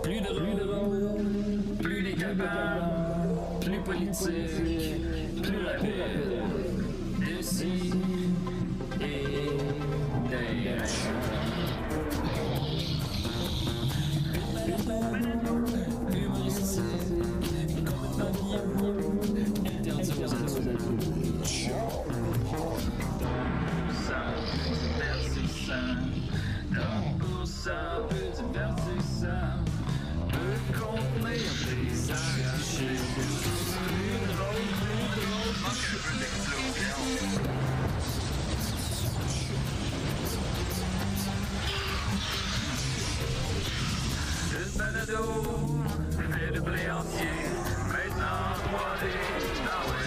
Plus drôle, plus décapable, plus politique, plus rapide. D'ici et d'ailleurs. Humoristique, complètement bien, interdit aux adultes. Ça peut divertissant, peut contenir des arrachés. Plus drôle, manque un peu d'explosion. Le balado fait de blé entier, maintenant 3D, dans le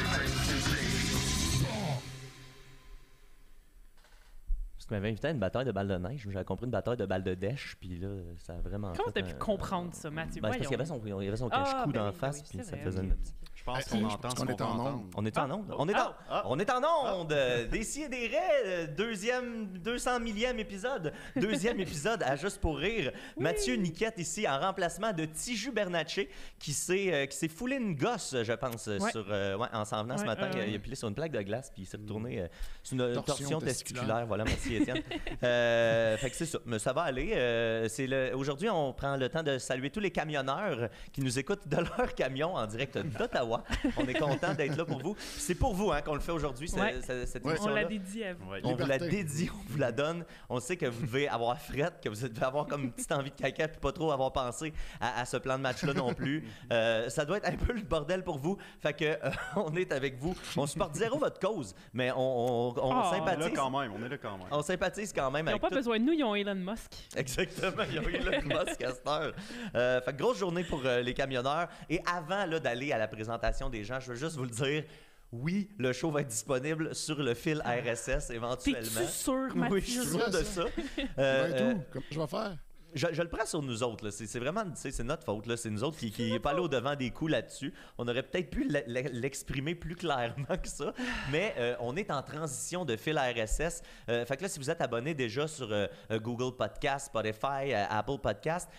Tu m'avais invité à une bataille de balles de neige. J'avais compris une bataille de balles de dèche, puis là, ça a vraiment. Comment t'as pu comprendre ça, Mathieu? Ben, c'est parce qu'il y avait son cache-cou d'en face, puis ça faisait une. Je pense qu'on entend ce qu'on va entendre. On est en onde. On est en onde. Des si et des raies. 200 millième épisode. Deuxième épisode à Juste pour rire. Oui. Mathieu Niquette ici en remplacement de Tiju Bernatchez qui s'est foulé une gosse, je pense, en s'en venant ce matin. Il a pilé sur une plaque de glace puis il s'est retourné sur une torsion testiculaire. Voilà, merci Étienne. Fait que c'est ça. Mais ça va aller. Aujourd'hui, on prend le temps de saluer tous les camionneurs qui nous écoutent de leur camion en direct d'Ottawa. On est content d'être là pour vous. C'est pour vous qu'on le fait aujourd'hui, cette émission-là. On la dédie à vous. Ouais. On vous la dédie, on vous la donne. On sait que vous devez avoir frette, que vous devez avoir comme une petite envie de caca puis pas trop avoir pensé à ce plan de match-là non plus. Ça doit être un peu le bordel pour vous. Fait que on est avec vous. On supporte zéro votre cause, mais on sympathise. On est là quand même. On sympathise quand même. Ils n'ont pas besoin de nous, ils ont Elon Musk. Exactement, ils ont Elon Musk à cette heure. Fait que grosse journée pour les camionneurs. Et avant d'aller à la présentation des gens, je veux juste vous le dire. Oui, le show va être disponible sur le fil RSS éventuellement. T'es-tu sûr, Mathieu? Oui, je suis sûr de ça. Comment je vais faire? Je le prends sur nous autres. Là. C'est vraiment, c'est notre faute. Là. C'est nous autres qui n'est pas allé au-devant des coups là-dessus. On aurait peut-être pu l'exprimer plus clairement que ça. Mais on est en transition de fil RSS. Fait que là, si vous êtes abonné déjà sur Google Podcast, Spotify, Apple Podcast,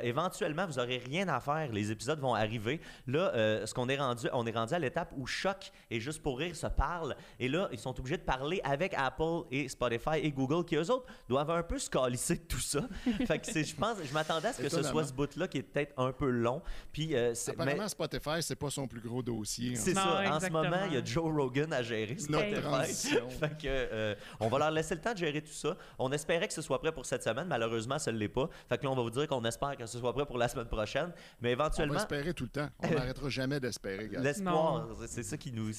éventuellement, vous n'aurez rien à faire. Les épisodes vont arriver. Là, on est rendu à l'étape où Choc et Juste pour rire se parlent. Et là, ils sont obligés de parler avec Apple et Spotify et Google qui, eux autres, doivent un peu se calisser de tout ça. Fait que je m'attendais à ce que ce soit ce bout-là qui est peut-être un peu long. Puis, apparemment, Spotify, c'est pas son plus gros dossier. C'est ça. En ce moment, il y a Joe Rogan à gérer Spotify. Fait que, on va leur laisser le temps de gérer tout ça. On espérait que ce soit prêt pour cette semaine. Malheureusement, ça ne l'est pas. Fait que là, on va vous dire qu'on espère que ce soit prêt pour la semaine prochaine. Mais éventuellement... On va espérer tout le temps. On n'arrêtera jamais d'espérer. L'espoir, c'est ça qui nous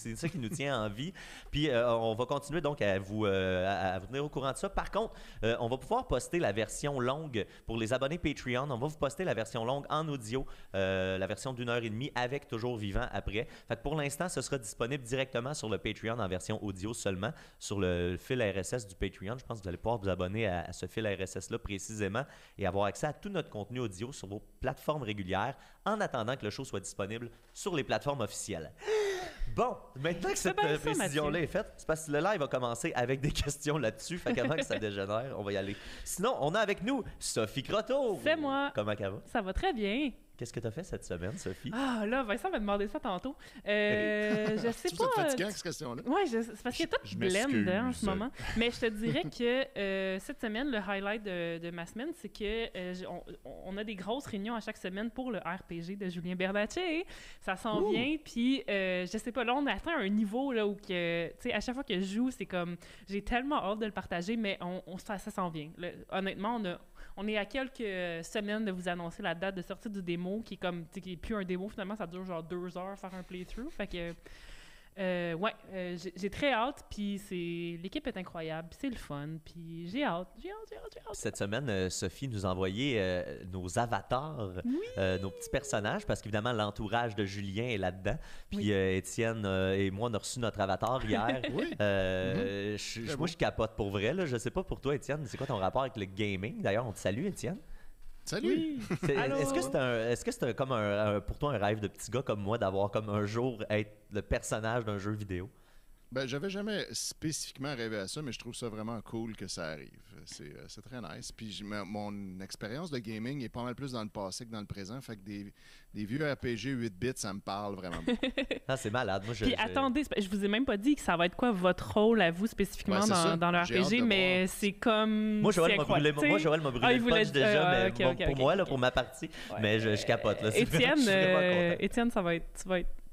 tient en vie. Puis, on va continuer donc à vous tenir au courant de ça. Par contre, on va pouvoir poster la version longue pour les abonnés Patreon. On va vous poster la version longue en audio, la version d'1h30 avec toujours vivant après. Fait que pour l'instant, ce sera disponible directement sur le Patreon en version audio seulement, sur le fil RSS du Patreon. Je pense que vous allez pouvoir vous abonner à ce fil RSS-là précisément et avoir accès à tout notre contenu audio sur vos plateformes régulières en attendant que le show soit disponible sur les plateformes officielles. Bon, maintenant que cette précision-là est faite, c'est parce que le live va commencer avec des questions là-dessus. Fait qu'avant que ça dégénère, on va y aller. Sinon, on a avec nous Sophie Croteau. C'est moi. Comment ça va? Ça va très bien. Qu'est-ce que tu as fait cette semaine, Sophie? Ah, là, Vincent m'a demandé ça tantôt. Je sais pas. C'est fatigant, cette question-là? Oui, c'est parce qu'il y a tout blend en ce moment. Mais je te dirais que cette semaine, le highlight de ma semaine, c'est que on a des grosses réunions à chaque semaine pour le RPG de Julien Bernatchez. Ça s'en vient, puis je sais pas, là, on atteint un niveau là, où que, tu sais, à chaque fois que je joue, c'est comme, j'ai tellement hâte de le partager, mais ça s'en vient. Là, honnêtement, on est à quelques semaines de vous annoncer la date de sortie du démo qui est comme, tu sais, qui est plus un démo finalement, ça dure genre 2 heures faire un playthrough. Fait que j'ai très hâte, puis l'équipe est incroyable, puis c'est le fun, puis j'ai hâte. Cette semaine, Sophie nous a envoyé nos avatars, nos petits personnages, parce qu'évidemment, l'entourage de Julien est là-dedans. Puis Étienne et moi, on a reçu notre avatar hier. Moi, je capote pour vrai. Là. Je sais pas pour toi, Étienne, c'est quoi ton rapport avec le gaming? D'ailleurs, on te salue, Étienne. Salut! Oui. Est-ce que c'est comme pour toi un rêve de petit gars comme moi d'avoir comme un jour être le personnage d'un jeu vidéo? Ben, j'avais jamais spécifiquement rêvé à ça, mais je trouve ça vraiment cool que ça arrive. C'est très nice. Puis mon expérience de gaming est pas mal plus dans le passé que dans le présent. Fait que des vieux RPG 8 bits, ça me parle vraiment. Ah, c'est malade. Moi, Puis attendez, je vous ai même pas dit que ça va être quoi votre rôle à vous spécifiquement dans le J'ai hâte RPG, de mais c'est comme... Moi, Joël m'a brûlé le punch déjà, mais pour moi, là, pour ma partie. Ouais. Mais je capote. Là. Étienne,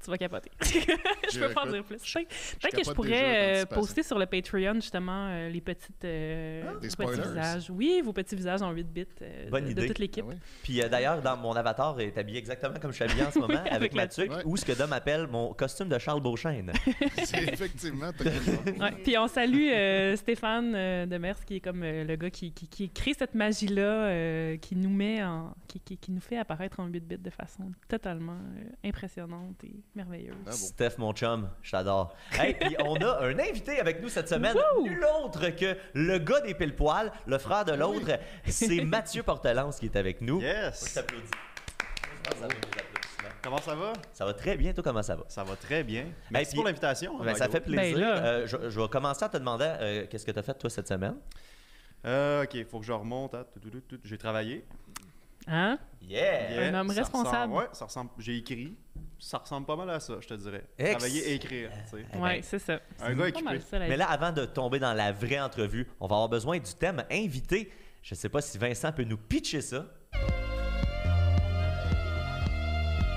tu vas capoter. Je peux pas en dire plus. Peut-être que je pourrais poster sur le Patreon, justement, les petits visages. Oui, vos petits visages en 8 bits de toute l'équipe. Ah oui. Puis d'ailleurs, dans mon avatar est habillé exactement comme je suis habillé en ce moment, avec ma tuque, ou ce que Dom appelle mon costume de Charles Beauchesne. C'est effectivement... Ouais. Puis on salue Stéphane Demers, qui est comme le gars qui crée cette magie-là, qui nous fait apparaître en 8 bits de façon totalement impressionnante et merveilleuse. Ah bon. Steph, mon chum, je t'adore. Hey, puis on a un invité avec nous cette semaine, nul autre que le gars des pile-poils, le frère de l'autre. C'est Mathieu Portelance qui est avec nous. Yes! Je t'applaudis. Comment ça va? Ça va très bien, toi, comment ça va? Ça va très bien. Merci puis- pour l'invitation. Ben, ça fait plaisir. Ben là. Je vais commencer en te demandant qu'est-ce que tu as fait, toi, cette semaine? OK, il faut que je remonte. J'ai travaillé. Hein? Yeah! Un homme ça responsable. Ouais, ça ressemble. J'ai écrit. Ça ressemble pas mal à ça, je te dirais. Ex- Travailler et écrire, tu sais. Ouais, c'est ça. Un gars C'est pas mal équipé. ça, la Mais vie. là, avant de tomber dans la vraie entrevue, on va avoir besoin du thème invité. Je sais pas si Vincent peut nous pitcher ça.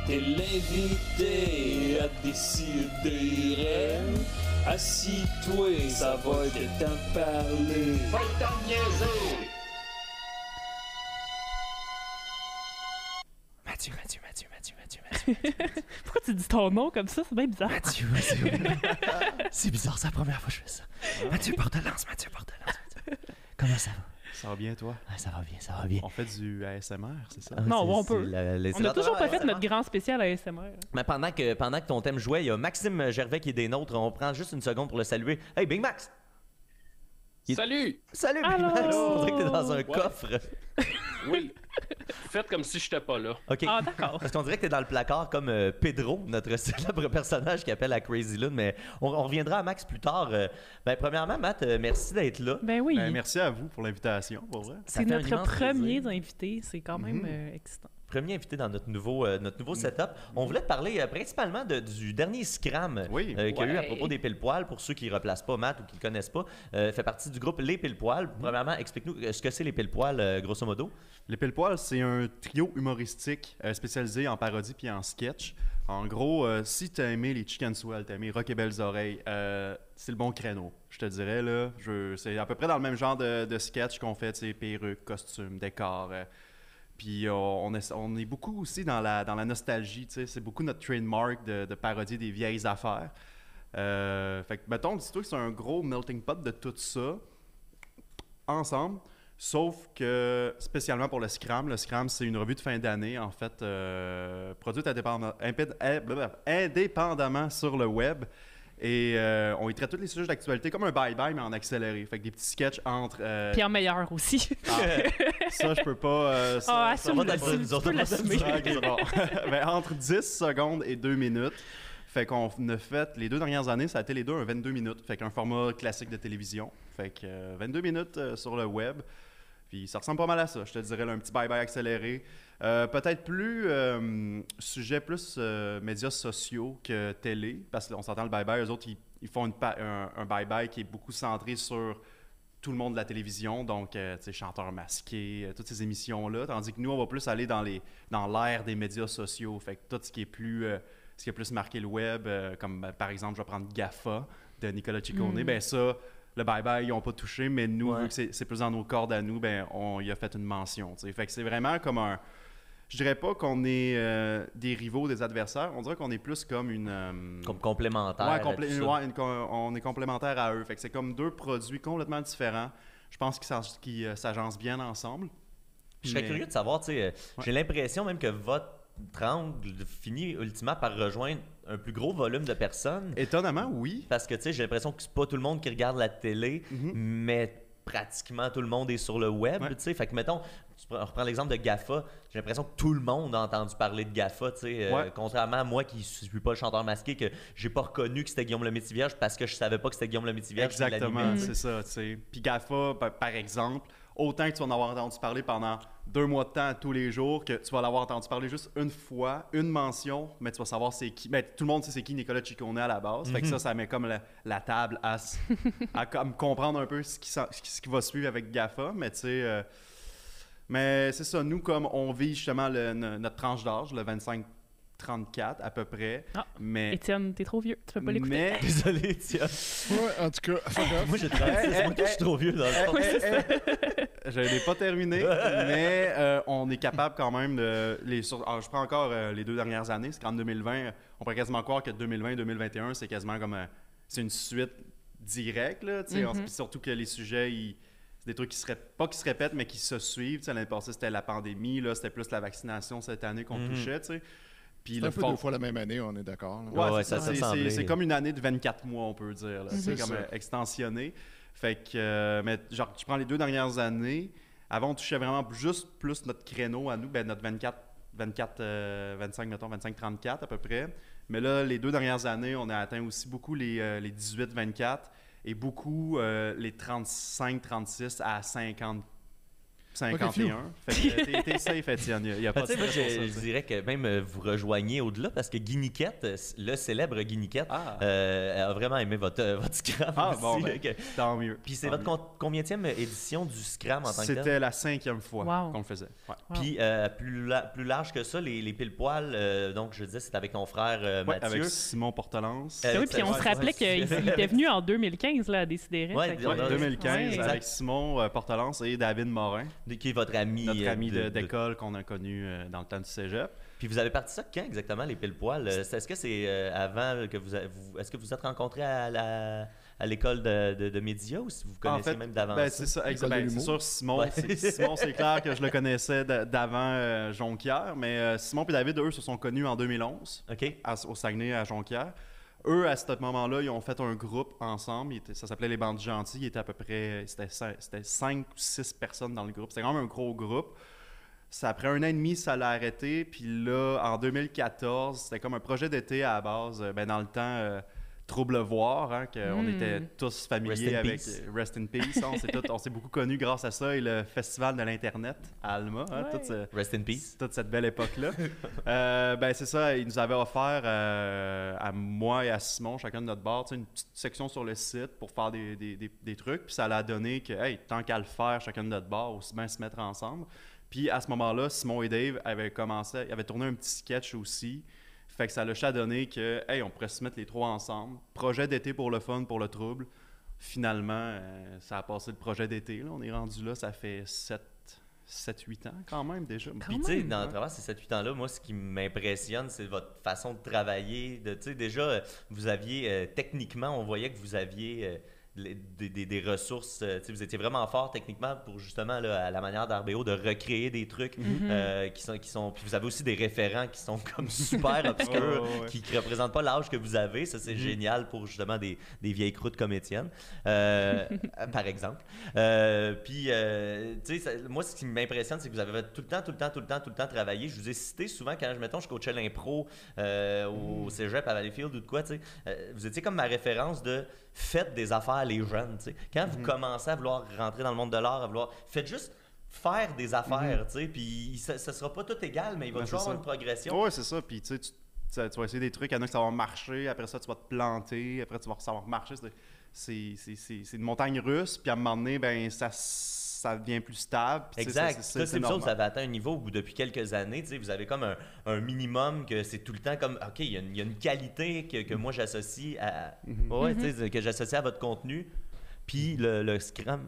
T'es l'invité à décider. Assis-toi, ça va être temps de parler. Pas le temps de niaiser. Mathieu. Pourquoi tu dis ton nom comme ça? C'est bien bizarre. Mathieu. C'est bizarre, c'est la première fois que je fais ça. Mathieu Portelance. Comment ça va? Ça va bien, toi? Ah, ça va bien. On fait du ASMR, c'est ça? Ah, Non, c'est- on c'est peut. les On n'a toujours pas fait ASMR. notre grand spécial ASMR. Mais pendant que ton thème jouait, il y a Maxime Gervais qui est des nôtres. On prend juste une seconde pour le saluer. Hey, Big Max! Salut! Salut, Big Allô? Max! On dirait que t'es dans un Ouais. coffre. Oui. Faites comme si j'étais pas là. OK. Ah, d'accord. Parce qu'on dirait que t'es dans le placard comme Pedro, notre célèbre personnage qui appelle à Crazy Lune, mais on reviendra à Max plus tard. Premièrement, Matt, merci d'être là. Ben oui. Ben, merci à vous pour l'invitation, pour vrai. Ça C'est fait un notre immense premier plaisir. invité. C'est quand même excitant. Premier invité dans notre nouveau setup. On voulait te parler principalement du dernier Scram Oui. qu'il y a eu à Ouais. propos des pile-poils. Pour ceux qui ne replacent pas Matt ou qui ne le connaissent pas, fait partie du groupe Les Pile-Poils. Premièrement, explique-nous ce que c'est les Pile-Poils, grosso modo. Les Pile-Poils, c'est un trio humoristique spécialisé en parodie puis en sketch. En gros, si t'as aimé les Chicken Swell, t'as aimé Rock et Belles Oreilles, c'est le bon créneau, je te dirais. Là. C'est à peu près dans le même genre de sketch qu'on fait, tu sais, perruques, costumes, décors. Puis on est beaucoup aussi dans la nostalgie, tu sais. C'est beaucoup notre trademark de parodier des vieilles affaires. Fait que, mettons, dis-toi que c'est un gros melting pot de tout ça, ensemble. Sauf que, spécialement pour le Scram, c'est une revue de fin d'année, en fait, produite indépendamment sur le web. Et on y traite tous les sujets d'actualité comme un bye-bye, mais en accéléré. Fait que des petits sketchs entre... Puis en meilleur aussi. ça, je peux pas... Ah, assume-le, va dans le- tu peux l'assumer. Ok, bon. Ben, entre 10 secondes et 2 minutes. Fait qu'on a fait, les 2 dernières années, ça a été les deux un 22 minutes. Fait qu'un format classique de télévision. Fait que 22 minutes sur le web. Puis ça ressemble pas mal à ça, je te dirais, là, un petit bye-bye accéléré. Peut-être plus sujet plus médias sociaux que télé, parce qu'on s'entend le bye-bye, eux autres, ils font un bye-bye qui est beaucoup centré sur tout le monde de la télévision, donc tu sais, chanteurs masqués, toutes ces émissions-là, tandis que nous, on va plus aller dans l'ère des médias sociaux, fait que tout ce qui est plus marqué le web, comme par exemple, je vais prendre GAFA de Nicolas Ciccone, ben ça, le bye-bye, ils n'ont pas touché, mais nous, vu que c'est plus dans nos cordes à nous, ben on y a fait une mention, tu sais. Fait que c'est vraiment comme un... Je dirais pas qu'on est des rivaux, des adversaires. On dirait qu'on est plus comme une... Comme complémentaire. Ouais, à tout ça. on est complémentaires à eux. Fait que c'est comme deux produits complètement différents. Je pense qu'ils s'agencent bien ensemble. Je serais curieux de savoir, tu sais, j'ai l'impression même que votre triangle finit ultimement par rejoindre un plus gros volume de personnes. Étonnamment, oui. Parce que, tu sais, j'ai l'impression que c'est pas tout le monde qui regarde la télé, mais pratiquement tout le monde est sur le web, Ouais. tu sais. Fait que, mettons, on reprend l'exemple de GAFA. J'ai l'impression que tout le monde a entendu parler de GAFA, tu sais. Ouais. Contrairement à moi qui ne suis pas le chanteur masqué, que j'ai pas reconnu que c'était Guillaume Lemaitre-Vierge parce que je savais pas que c'était Guillaume Lemaitre-Vierge. qui Exactement, l'animait. c'est ça, tu sais. Puis GAFA, par exemple, autant que tu vas en avoir entendu parler pendant 2 mois de temps tous les jours, que tu vas l'avoir entendu parler juste une fois, une mention, mais tu vas savoir c'est qui. Ben, tout le monde sait c'est qui Nicolas Ciccone à la base. Fait que ça met comme la table à comme comprendre un peu ce qui va suivre avec GAFA. Mais tu sais, mais c'est ça, nous, comme on vit justement notre tranche d'âge, le 25-34 à peu près. Ah, mais Étienne, t'es trop vieux, tu peux pas l'écouter. mais Désolé, tiens. Ouais, en tout cas, fuck off. Moi, j'ai 36, moi, je suis trop vieux dans le fond. je l'ai pas terminé, mais on est capable quand même de... je prends encore les 2 dernières années, c'est qu'en 2020, on pourrait quasiment croire que 2020-2021, c'est quasiment comme... c'est une suite directe, là, tu sais, puis surtout que les sujets, c'est des trucs qui se répètent, mais qui se suivent. Tu sais, l'année passée, c'était la pandémie, là, c'était plus la vaccination cette année qu'on touchait, tu sais. Puis C'est un peu 2 fois la même année, on est d'accord. là. Ouais, c'est ça semblait. c'est comme une année de 24 mois, on peut dire. là. C'est comme ça. extensionné. Fait que, mais genre, je prends les 2 dernières années. Avant, on touchait vraiment juste plus notre créneau à nous, ben, notre 25, mettons, 25-34 à peu près. Mais là, les 2 dernières années, on a atteint aussi beaucoup les 18-24 et beaucoup les 35-36 à 50. 51. Fait que t'es safe, Étienne. Il y a pas Ben, de tu sais, moi, stress pour ça, je tu sais. dirais que même vous rejoignez au-delà parce que Guy Niquette, le célèbre Guy Niquette, Ah. a vraiment aimé votre Scram Ah, aussi. bon, ben, que- tant mieux. Puis c'est Tant votre mieux. combienième édition du Scram en tant que tel? C'était la 5e fois Wow. qu'on le faisait. Ouais. Wow. Puis plus large que ça, les pile-poils, donc je disais, c'est avec ton frère Ouais, Mathieu. avec Simon Portelance. Ben oui, puis on Ouais, se rappelait ouais. qu'il était venu en 2015 là, à Décideret. Ouais, Fait que- on a- 2015 Ouais. avec Simon Portelance et David Morin, Qui est votre ami. notre ami d'école qu'on a connu dans le temps du cégep. Puis vous avez parti ça quand exactement, les pile-poils? Est-ce que c'est avant que est-ce que vous êtes rencontrés à l'école de médias ou si vous connaissez même d'avant ben, ça? c'est ça, L'école de c'est l'humour. sûr, Simon, Ouais. Simon, c'est clair que je le connaissais d'avant Jonquière, mais Simon et David, eux, se sont connus en 2011 OK. au Saguenay, à Jonquière. Eux, à ce moment-là, ils ont fait un groupe ensemble. Ça s'appelait Les Bandits Gentils. Il était à peu près... C'était 5 ou 6 personnes dans le groupe. C'était quand même un gros groupe. Ça, après 1 an et demi, ça l'a arrêté. Puis là, en 2014, c'était comme un projet d'été à la base. Ben, dans le temps, Trouble Voir, hein, qu'on était tous familiers Rest in avec peace. Rest in Peace. On s'est beaucoup connus grâce à ça et le Festival de l'Internet à Alma. Hein, Ouais. Rest in peace. toute cette belle époque-là. Ben c'est ça, ils nous avaient offert à moi et à Simon, chacun de notre bar, tu sais, une petite section sur le site pour faire des trucs. Puis ça l'a donné que, hey, tant qu'à le faire, chacun de notre bar, aussi bien se mettre ensemble. Puis à ce moment-là, Simon et Dave avaient tourné un petit sketch aussi. Fait que ça l'a juste donné que, hey, on pourrait se mettre les 3 ensemble. Projet d'été pour le fun, pour le trouble. Finalement, ça a passé le projet d'été. Là. On est rendu là, ça fait 7-8 ans quand même déjà. Puis, tu sais, même, dans le travers de ces 7-8 ans-là, moi, ce qui m'impressionne, c'est votre façon de travailler. Tu sais, déjà, vous aviez, techniquement, on voyait que vous aviez des ressources. Tu sais, vous étiez vraiment fort techniquement pour justement, là, à la manière d'RBO, de recréer des trucs qui sont. Puis vous avez aussi des référents qui sont comme super obscurs, Ouais. qui ne représentent pas l'âge que vous avez. Ça, c'est génial pour justement des vieilles croûtes comme Étienne, par exemple. Puis, tu sais, moi, ce qui m'impressionne, c'est que vous avez tout le temps travaillé. Je vous ai cité souvent quand, je coachais l'impro au cégep à Valleyfield ou de quoi, tu sais. Vous étiez comme ma référence de faites des affaires les jeunes, tu sais. Quand vous commencez à vouloir rentrer dans le monde de l'art, faites juste faire des affaires, tu sais. Puis, ça sera pas tout égal, mais il va Ouais, toujours c'est avoir une progression. Oui, c'est ça. Puis tu sais, tu vas essayer des trucs, il y en a que ça va marcher, après ça, tu vas te planter, après, tu vas savoir marcher. C'est une montagne russe, puis à un moment donné, ben, ça devient plus stable. Puis, tu sais, Exact. Ça, c'est vous autres, vous avez atteint un niveau où depuis quelques années, tu sais, vous avez comme un minimum que c'est tout le temps comme, OK, il y a une qualité que moi j'associe à... Ouais, tu sais, que j'associe à votre contenu. Puis le Scrum...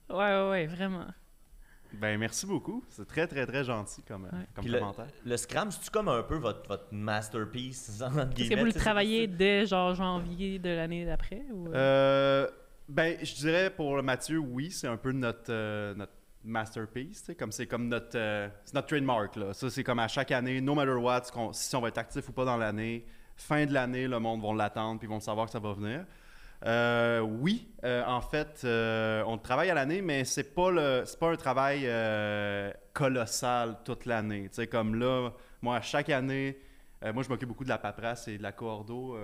Ouais, vraiment. Ben, merci beaucoup. C'est très, très, très gentil comme Puis commentaire. le Scrum, c'est-tu comme un peu votre masterpiece, entre Est-ce que guillemets, vous le tu sais, travaillez dès genre janvier de l'année d'après? Ou... Ben, je dirais pour Mathieu, oui, c'est un peu notre masterpiece, tu sais, comme c'est comme c'est notre trademark, là. Ça, c'est comme à chaque année, no matter what, si on va être actif ou pas dans l'année, fin de l'année, le monde va l'attendre puis ils vont savoir que ça va venir. Oui, en fait, on travaille à l'année, mais c'est pas un travail colossal toute l'année. Tu sais, comme là, moi, à chaque année, moi, je m'occupe beaucoup de la paperasse et de la coordo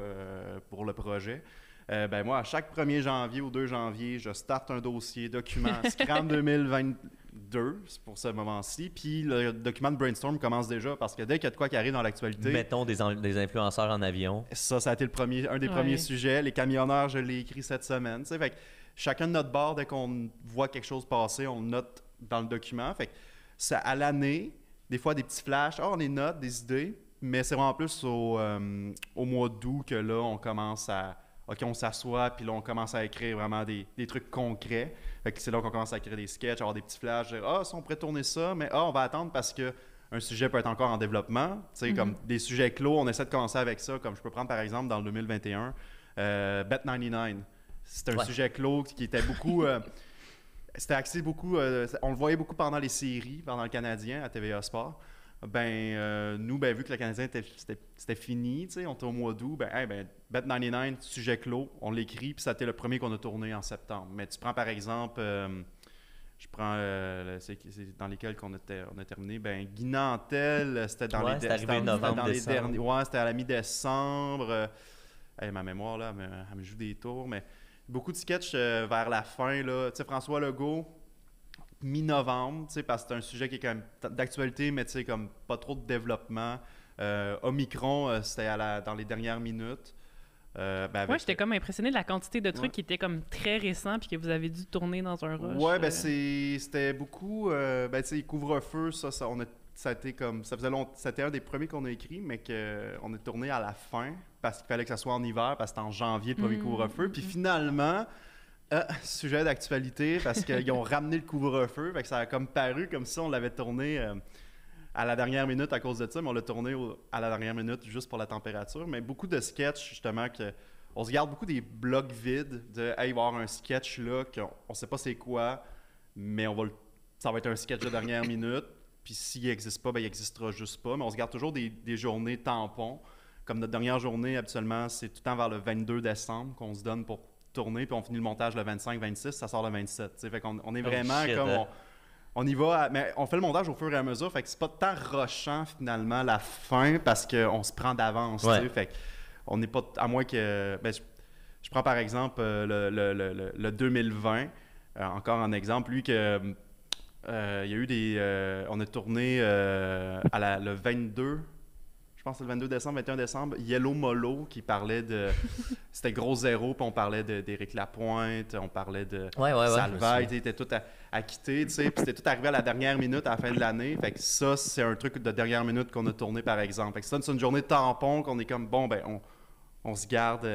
pour le projet. Ben moi, à chaque 1er janvier ou 2 janvier, je starte un dossier, document Scrum 2022, c'est pour ce moment-ci. Puis le document de brainstorm commence déjà parce que dès qu'il y a de quoi qui arrive dans l'actualité... Mettons des influenceurs en avion. Ça a été un des premiers sujets. Les camionneurs, je l'ai écrit cette semaine. Tu sais, fait que chacun de notre bord, dès qu'on voit quelque chose passer, on le note dans le document. Fait que ça, à l'année, des fois des petits flashs, on les note, des idées, mais c'est vraiment plus au mois d'août que là, on commence à... OK, on s'assoit, puis là, on commence à écrire vraiment des trucs concrets. Fait que c'est là qu'on commence à écrire des sketchs, avoir des petits flashs, dire « Ah, si on pourrait tourner ça, mais on va attendre parce que un sujet peut être encore en développement. » Tu sais, comme des sujets clos, on essaie de commencer avec ça. Comme je peux prendre, par exemple, dans le 2021, Bet99. C'était un sujet clos qui était beaucoup... c'était axé beaucoup... on le voyait beaucoup pendant les séries, pendant le Canadien, à TVA Sport. Nous, vu que le Canadien c'était fini, on était au mois d'août, Bet99, sujet clos, on l'écrit, puis ça a été le premier qu'on a tourné en septembre. Mais tu prends par exemple, c'est dans lesquels on a terminé, Guy Nantel, c'était dans les derniers. Ouais, c'était à la mi-décembre. Ma mémoire, là, elle me joue des tours, mais beaucoup de sketchs vers la fin, là. Tu sais, François Legault, mi-novembre, parce que c'est un sujet qui est quand même d'actualité, mais comme pas trop de développement. Omicron, c'était dans les dernières minutes. Moi, j'étais comme impressionné de la quantité de trucs qui étaient comme très récents puis que vous avez dû tourner dans un rush. Ouais, c'était beaucoup... couvre-feu, ça a été comme... C'était un des premiers qu'on a écrit, mais qu'on a tourné à la fin parce qu'il fallait que ça soit en hiver, parce que c'était en janvier, le premier couvre-feu. Puis finalement... sujet d'actualité parce qu'ils ont ramené le couvre-feu, fait que ça a comme paru comme si on l'avait tourné à la dernière minute à cause de ça, mais on l'a tourné à la dernière minute juste pour la température. Mais beaucoup de sketchs, justement, on se garde beaucoup des blocs vides de « Hey, il va y avoir un sketch là, qu'on sait pas c'est quoi, mais ça va être un sketch de dernière minute, puis s'il n'existe pas, il n'existera juste pas. » Mais on se garde toujours des journées tampons. Comme notre dernière journée, habituellement, c'est tout le temps vers le 22 décembre qu'on se donne pour tourner, puis on finit le montage le 25-26, ça sort le 27. T'sais. Fait qu'on est vraiment on y va, mais on fait le montage au fur et à mesure, fait que c'est pas tant rushant finalement la fin parce qu'on se prend d'avance. Ouais. Fait qu'on n'est pas, à moins que... je prends par exemple le 2020, encore un exemple, lui que... il y a eu on a tourné le 22... Je pense que c'est le 22 décembre, 21 décembre, Yellow Molo qui parlait de... C'était Gros Zéro, puis on parlait d'Éric Lapointe, on parlait de Salvaille, il était tout à quitter, tu sais, puis c'était tout arrivé à la dernière minute à la fin de l'année. Fait que ça, c'est un truc de dernière minute qu'on a tourné, par exemple. Fait que ça, c'est une journée de tampon qu'on est comme, on se garde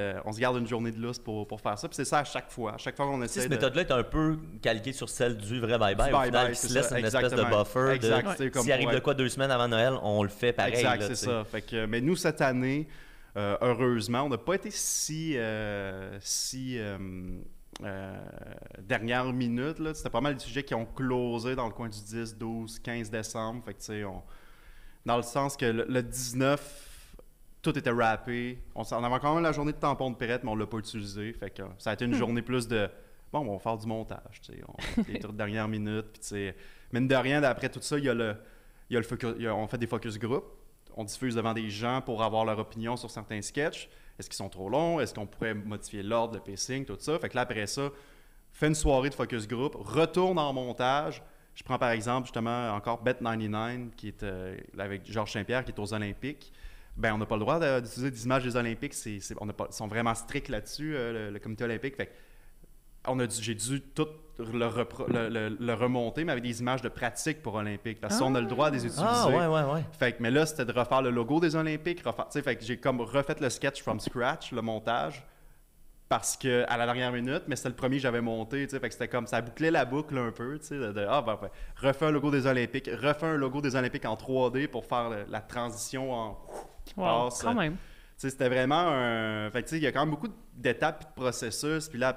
une journée de lousse pour faire ça. Puis c'est ça à chaque fois. À chaque fois qu'on essaie cette méthode-là est un peu calquée sur celle du vrai bye-bye. Au final, qui se laisse une espèce de buffer. Exact. S'il arrive de quoi 2 semaines avant Noël, on le fait pareil. Exact, c'est ça. Fait que, mais nous, cette année, heureusement, on n'a pas été si dernière minute. Là. C'était pas mal de sujets qui ont closé dans le coin du 10, 12, 15 décembre. Fait que, tu sais, dans le sens que le 19... Tout était rappé. On avait quand même la journée de tampon de Perrette, mais on ne l'a pas utilisé. Fait que ça a été une journée plus de... Bon, on va faire du montage, tu sais. Les trucs de dernière minute. Puis, tu sais, mine de rien, après tout ça, il y a le focus, on fait des focus group. On diffuse devant des gens pour avoir leur opinion sur certains sketchs. Est-ce qu'ils sont trop longs? Est-ce qu'on pourrait modifier l'ordre, le pacing, tout ça? Fait que là, après ça, fait une soirée de focus group, retourne en montage. Je prends par exemple, justement, encore Bet99, qui est avec Georges Saint-Pierre, qui est aux Olympiques. On n'a pas le droit d'utiliser des images des Olympiques. Ils sont vraiment stricts là-dessus, le comité olympique. Fait j'ai dû tout le remonter, mais avec des images de pratique pour Olympique. Parce que on a le droit de les utiliser. Fait que, mais là, c'était de refaire le logo des Olympiques. Fait que j'ai comme refait le sketch from scratch, le montage, parce que à la dernière minute, mais c'était le premier que j'avais monté. Fait que c'était comme ça bouclait la boucle un peu. Refais un logo des Olympiques, refais un logo des Olympiques en 3D pour faire la transition en... Quand même. C'était vraiment un... Fait que, il y a quand même beaucoup d'étapes et de processus. Puis là,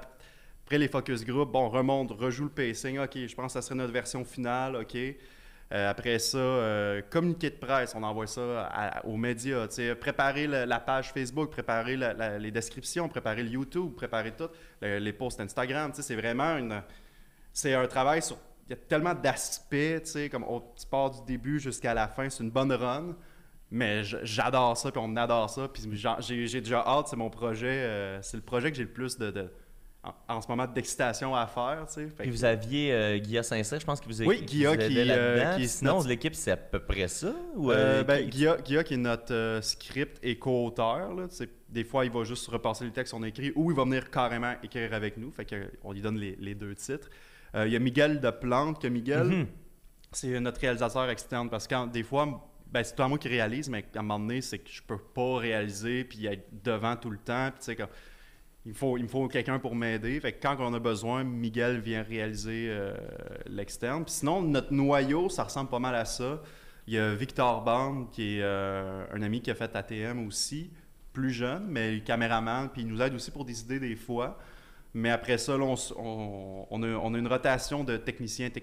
Après les focus group, bon, on remonte, rejoue le pacing. OK, je pense que ça serait notre version finale. OK. Après ça, communiqué de presse, on envoie ça aux médias. Préparer la page Facebook, préparer les descriptions, préparer le YouTube, préparer tout, les posts Instagram. C'est vraiment c'est un travail sur... Il y a tellement d'aspects, comme tu pars du début jusqu'à la fin, c'est une bonne run. Mais j'adore ça, puis on adore ça. Puis j'ai déjà hâte, c'est mon projet. C'est le projet que j'ai le plus en ce moment d'excitation à faire. Puis vous aviez Guilla Saint-Cyr, je pense que vous avez Guilla qui sinon, l'équipe, c'est à peu près ça? Ou, Guilla qui est notre script et co-auteur. Là, des fois, il va juste repasser les textes qu'on a écrits ou il va venir carrément écrire avec nous. Fait qu'on lui donne les 2 titres. Il y a Miguel de Plante, que Miguel, c'est notre réalisateur externe. Parce que des fois... c'est toi moi qui réalise, mais à un moment donné, c'est que je peux pas réaliser puis être devant tout le temps. Puis, il me faut quelqu'un pour m'aider. Fait que quand on a besoin, Miguel vient réaliser l'externe. Puis sinon, notre noyau, ça ressemble pas mal à ça. Il y a Victor Band, qui est un ami qui a fait ATM aussi, plus jeune, mais caméraman, puis il nous aide aussi pour des idées des fois. Mais après ça, là, on a une rotation de techniciennes.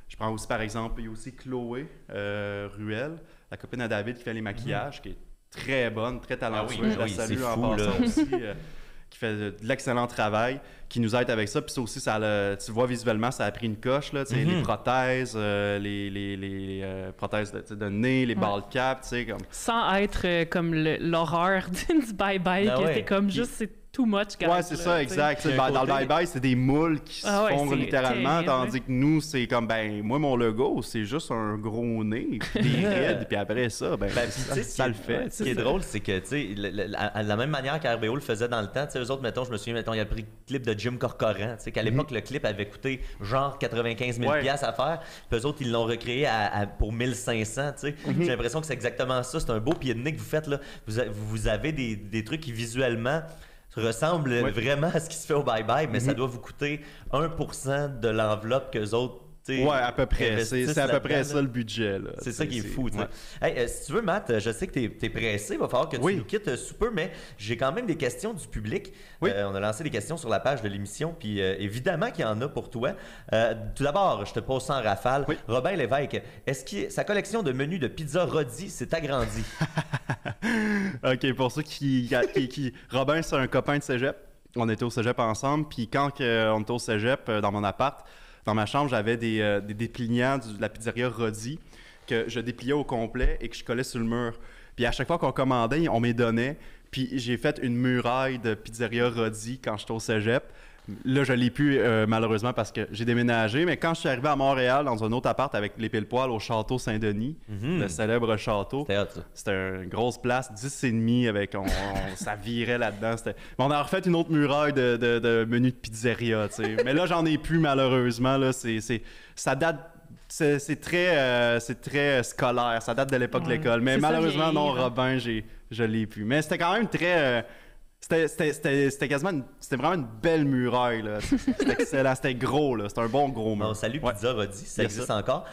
Je prends aussi, par exemple, il y a aussi Chloé Ruel, la copine à David qui fait les maquillages, qui est très bonne, très talentueuse. Je la salue en passant aussi, qui fait de l'excellent travail, qui nous aide avec ça. Puis ça aussi, tu vois visuellement, ça a pris une coche, là, les prothèses, les prothèses de nez, les ball caps, comme... Sans être comme l'horreur du bye-bye, qui était comme juste... c'est too much, guys. Ouais, c'est ça, exact. Dans le bye-bye, c'est des moules qui se font littéralement, tandis que nous, c'est comme, moi, mon logo, c'est juste un gros nez, puis des rides, puis après ça, ça le fait. Ce qui est drôle, c'est que, tu sais, la même manière qu'RBO le faisait dans le temps, tu sais, eux autres, mettons, je me souviens, il y a pris le clip de Jim Corcoran, tu sais, qu'à l'époque, le clip avait coûté genre 95 000 $ à faire, puis eux autres, ils l'ont recréé pour 1500, tu sais. J'ai l'impression que c'est exactement ça, c'est un beau pied de nez que vous faites, là. Vous avez des trucs qui, visuellement, ressemble vraiment à ce qui se fait au bye-bye, mais ça doit vous coûter 1% de l'enveloppe qu'eux autres. Ouais, à peu près. C'est à peu près ça le budget. C'est ça qui est fou. Hey, si tu veux, Matt, je sais que tu es pressé. Il va falloir que tu nous quittes sous peu, mais j'ai quand même des questions du public. On a lancé des questions sur la page de l'émission, puis évidemment qu'il y en a pour toi. Tout d'abord, je te pose ça en rafale. Robin Lévesque, est-ce que sa collection de menus de pizza Rodi s'est agrandie? OK, pour ceux qui... Robin, c'est un copain de cégep. On était au cégep ensemble, puis quand on était au cégep, dans mon appart, dans ma chambre, j'avais des dépliants de la pizzeria Rodi que je dépliais au complet et que je collais sur le mur. Puis à chaque fois qu'on commandait, on m'y donnait. Puis j'ai fait une muraille de pizzeria Rodi quand j'étais au cégep. Là, je l'ai plus malheureusement parce que j'ai déménagé. Mais quand je suis arrivé à Montréal, dans un autre appart avec les pile-poils au Château Saint-Denis, le célèbre château, c'était une grosse place, 10,5 avec... ça virait là-dedans. Mais on a refait une autre muraille de menus de pizzeria, tu sais. Mais là, j'en ai plus malheureusement. Là, ça date... C'est très scolaire. Ça date de l'époque de l'école. Mais malheureusement, non, Robin, je l'ai plus. Mais c'était quand même très... C'était quasiment c'était vraiment une belle muraille, là. C'était excellent, c'était gros, là. C'était un bon gros mur. Salut Pizza Rodi, ça existe encore.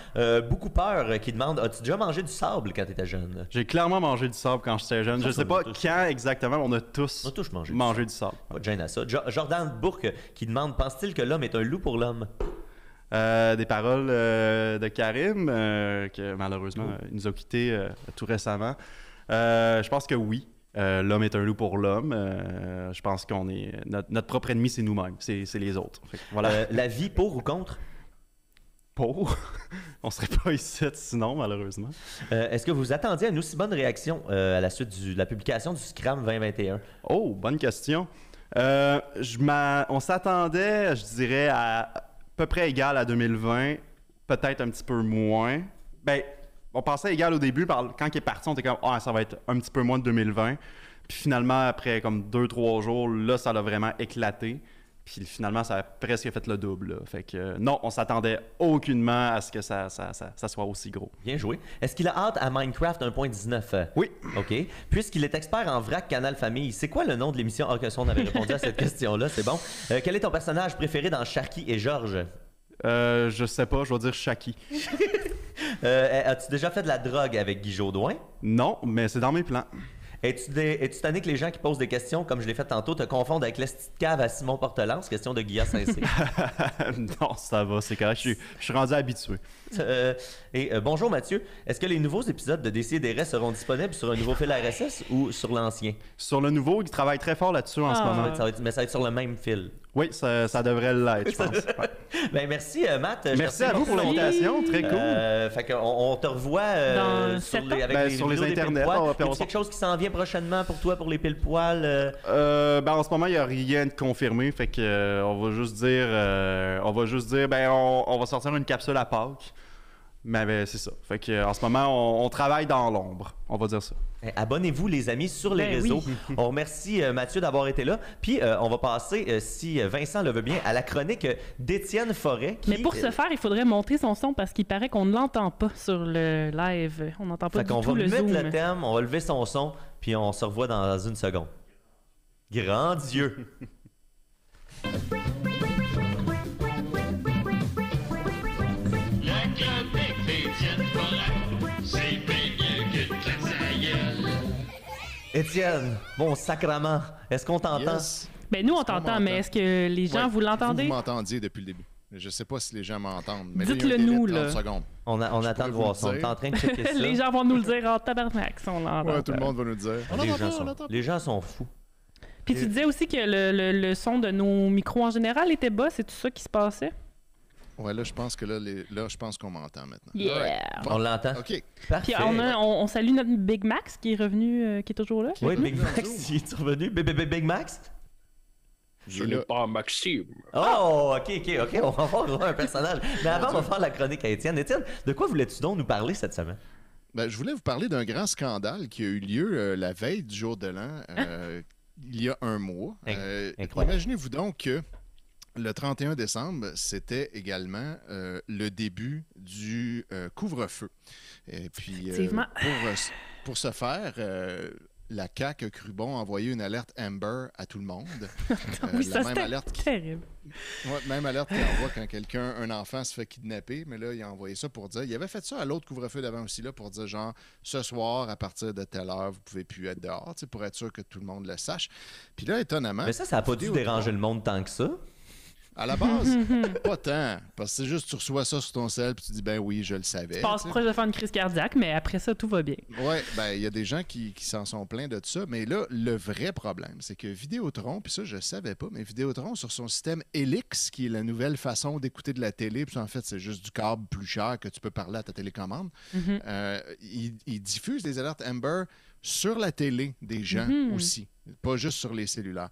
Beaucoup peur qui demande, as-tu déjà mangé du sable quand tu étais jeune? J'ai clairement mangé du sable quand j'étais jeune. Je sais pas quand exactement, mais on a tous mangé du sable. Pas de gêne à ça. Jordan Bourque qui demande, pense-t-il que l'homme est un loup pour l'homme? Des paroles de Karim, que malheureusement il nous a quittés tout récemment. Je pense que oui. L'homme est un loup pour l'homme. Je pense qu'on est... Notre propre ennemi, c'est nous-mêmes. C'est les autres. Voilà. La vie, pour ou contre? Pour. On serait pas ici sinon, malheureusement. Est-ce que vous attendiez à une aussi bonne réaction à la suite de la publication du Scram 2021? Oh, bonne question. On s'attendait, je dirais, à peu près égal à 2020. Peut-être un petit peu moins. On pensait égal au début, quand il est parti, on était comme « Ah, ça va être un petit peu moins de 2020 ». Puis finalement, après comme 2-3 jours, là, ça a vraiment éclaté. Puis finalement, ça a presque fait le double. Là. Fait que non, on s'attendait aucunement à ce que ça soit aussi gros. Bien joué. Est-ce qu'il a hâte à Minecraft 1.19? Oui. OK. Puisqu'il est expert en vrac Canal Famille, c'est quoi le nom de l'émission? Ah, que ça, on avait répondu à cette question-là, c'est bon. Quel est ton personnage préféré dans Sharky et Georges? Je sais pas, je vais dire Shaki. As-tu déjà fait de la drogue avec Guy Jodoin? Non, mais c'est dans mes plans. Es-tu tanné que les gens qui posent des questions, comme je l'ai fait tantôt, te confondent avec l'esti de cave à Simon Portelance? Question de Guilla Saint-Cyr. Non, ça va, c'est correct. Je suis rendu habitué. Bonjour Mathieu. Est-ce que les nouveaux épisodes de Décideret seront disponibles sur un nouveau fil RSS ou sur l'ancien? Sur le nouveau, il travaille très fort là-dessus en ce moment. Mais ça va être sur le même fil. Oui, ça devrait l'être, je pense. Ouais. Ben merci Matt. Merci à vous pour l'invitation, très cool. Fait qu'on te revoit sur les internets. Y a quelque chose qui s'en vient prochainement pour toi, pour les pile-poils? En ce moment, il n'y a rien de confirmé. Fait que on va juste dire, on va sortir une capsule à Pâques. Mais c'est ça. Fait que en ce moment, on travaille dans l'ombre. On va dire ça. Abonnez-vous, les amis, sur les réseaux. Oui. On remercie Mathieu d'avoir été là. Puis, on va passer, si Vincent le veut bien, à la chronique d'Étienne Forêt. Mais pour ce faire, il faudrait monter son son parce qu'il paraît qu'on ne l'entend pas sur le live. On n'entend pas du tout le Zoom. On va mettre le thème, on va lever son son, puis on se revoit dans une seconde. Grand Dieu! Étienne, bon sacrement, est-ce qu'on t'entend? Yes. Ben nous, on t'entend, mais est-ce que les gens, vous l'entendez? Vous m'entendiez depuis le début. Je sais pas si les gens m'entendent. Mais Dites-le nous, là. 30 secondes. On attend de voir ça. On est en train de checker ça. Les gens vont nous le dire en tabarnak si on l'entend. Ouais, tout le monde va nous le dire. Les gens sont fous. Puis tu disais aussi que le son de nos micros en général était bas. C'est tout ça qui se passait? Ouais, là, je pense que je pense qu'on m'entend maintenant. Yeah! Alright. On l'entend. OK. Parfait. Puis on salue notre Big Max qui est revenu, qui est toujours là. Oui, Big Max, il est revenu. Big Max? Je n'ai pas Maxime. Oh, OK. On va voir un personnage. Mais avant, on va faire la chronique à Étienne. Étienne, de quoi voulais-tu donc nous parler cette semaine? Ben, je voulais vous parler d'un grand scandale qui a eu lieu la veille du jour de l'an, il y a un mois. Incroyable. Imaginez-vous donc que le 31 décembre, c'était également le début du couvre-feu. Et puis, Effectivement. pour ce faire, la CAQ a cru bon envoyer une alerte Amber à tout le monde. Oui, la ça, même c'était alerte terrible. Ouais, même alerte qu'il envoie quand un enfant se fait kidnapper, mais là, il a envoyé ça pour dire... Il avait fait ça à l'autre couvre-feu d'avant aussi, là, pour dire genre, ce soir, à partir de telle heure, vous pouvez plus être dehors, pour être sûr que tout le monde le sache. Puis là, étonnamment... Mais ça n'a pas dû déranger le monde tant que ça. À la base, pas tant. Parce que c'est juste tu reçois ça sur ton cell puis tu dis, ben oui, je le savais. Tu passes proche de faire une crise cardiaque, mais après ça, tout va bien. Oui, ben il y a des gens qui s'en sont plaints de ça. Mais là, le vrai problème, c'est que Vidéotron, puis ça, je savais pas, mais Vidéotron, sur son système Helix, qui est la nouvelle façon d'écouter de la télé, puis en fait, c'est juste du câble plus cher que tu peux parler à ta télécommande, il diffuse des alertes Amber sur la télé des gens aussi, pas juste sur les cellulaires.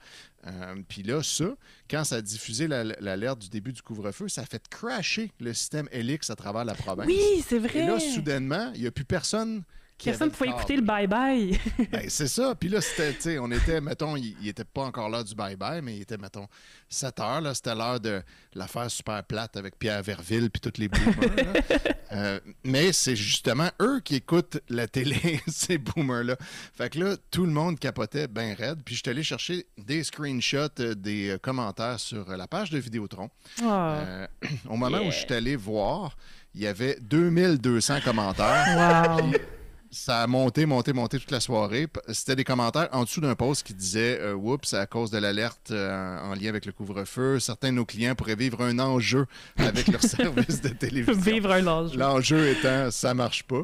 Puis là, ça, quand ça a diffusé l'alerte du début du couvre-feu, ça a fait crasher le système Helix à travers la province. Oui, c'est vrai. Et là, soudainement, il n'y a plus personne qui Personne ne pouvait écouter le bye-bye. Ben, c'est ça. Puis là, c'était, tu sais, on était, mettons, il n'était pas encore l'heure du bye-bye, mais il était, mettons, 7 heures. Là, c'était l'heure de l'affaire super plate avec Pierre Verville puis toutes les boomers. Mais c'est justement eux qui écoutent la télé, ces boomers-là. Fait que là, tout le monde capotait bien raide. Puis je suis allé chercher des screenshots, des commentaires sur la page de Vidéotron. Au moment où je suis allé voir, il y avait 2200 commentaires. Wow! Ça a monté toute la soirée. C'était des commentaires en dessous d'un post qui disait oups, à cause de l'alerte en lien avec le couvre-feu, certains de nos clients pourraient vivre un enjeu avec leur service de télévision. Vivre un enjeu. L'enjeu étant, ça marche pas.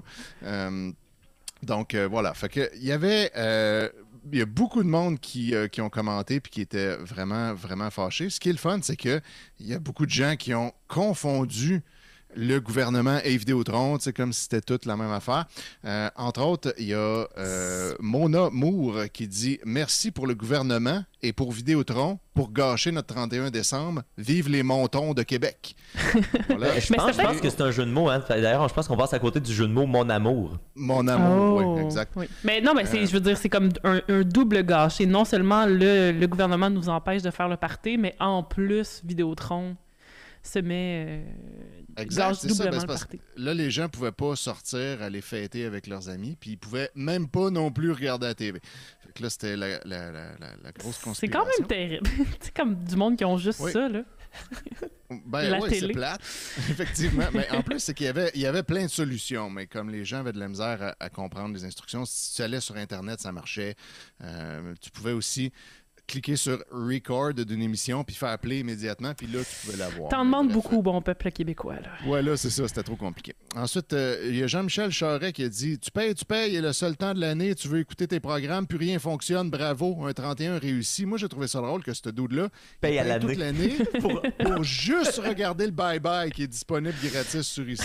Donc, voilà. Fait que, il y a beaucoup de monde qui ont commenté puis qui étaient vraiment, vraiment fâchés. Ce qui est le fun, c'est qu'il y a beaucoup de gens qui ont confondu le gouvernement et Vidéotron, comme si c'était toute la même affaire. Entre autres, il y a Mona Moore qui dit « Merci pour le gouvernement et pour Vidéotron pour gâcher notre 31 décembre. Vive les montons de Québec. » Voilà. Je pense que c'est un jeu de mots. Hein. D'ailleurs, je pense qu'on passe à côté du jeu de mots « Mon amour ». Mon amour, oui, exact. Oui. Mais non, mais je veux dire, c'est comme un double gâché. Non seulement le gouvernement nous empêche de faire le party, mais en plus, Vidéotron se met Exact, gâche c'est ça. doublement C'est le parce que party. là, les gens pouvaient pas sortir, aller fêter avec leurs amis, puis ils pouvaient même pas non plus regarder la TV. Fait que là, c'était la grosse conspiration. C'est quand même terrible. C'est comme du monde qui ont juste Oui. ça, là. Ben La oui, c'est télé. plate, effectivement. Mais en plus, c'est qu'il y avait plein de solutions, mais comme les gens avaient de la misère à comprendre les instructions, si tu allais sur Internet, ça marchait. Tu pouvais aussi cliquer sur record d'une émission puis faire play immédiatement, puis là, tu pouvais la voir. T'en Mais demandes bref, beaucoup au bon peuple québécois, là. Ouais, là, c'est ça, c'était trop compliqué. Ensuite, il y a Jean-Michel Charest qui a dit « Tu payes, et le seul temps de l'année, tu veux écouter tes programmes, puis rien fonctionne, bravo, un 31 réussi. » Moi, j'ai trouvé ça drôle que ce dude-là Paye à toute l'année. l'année pour juste regarder le bye-bye qui est disponible gratis sur ici.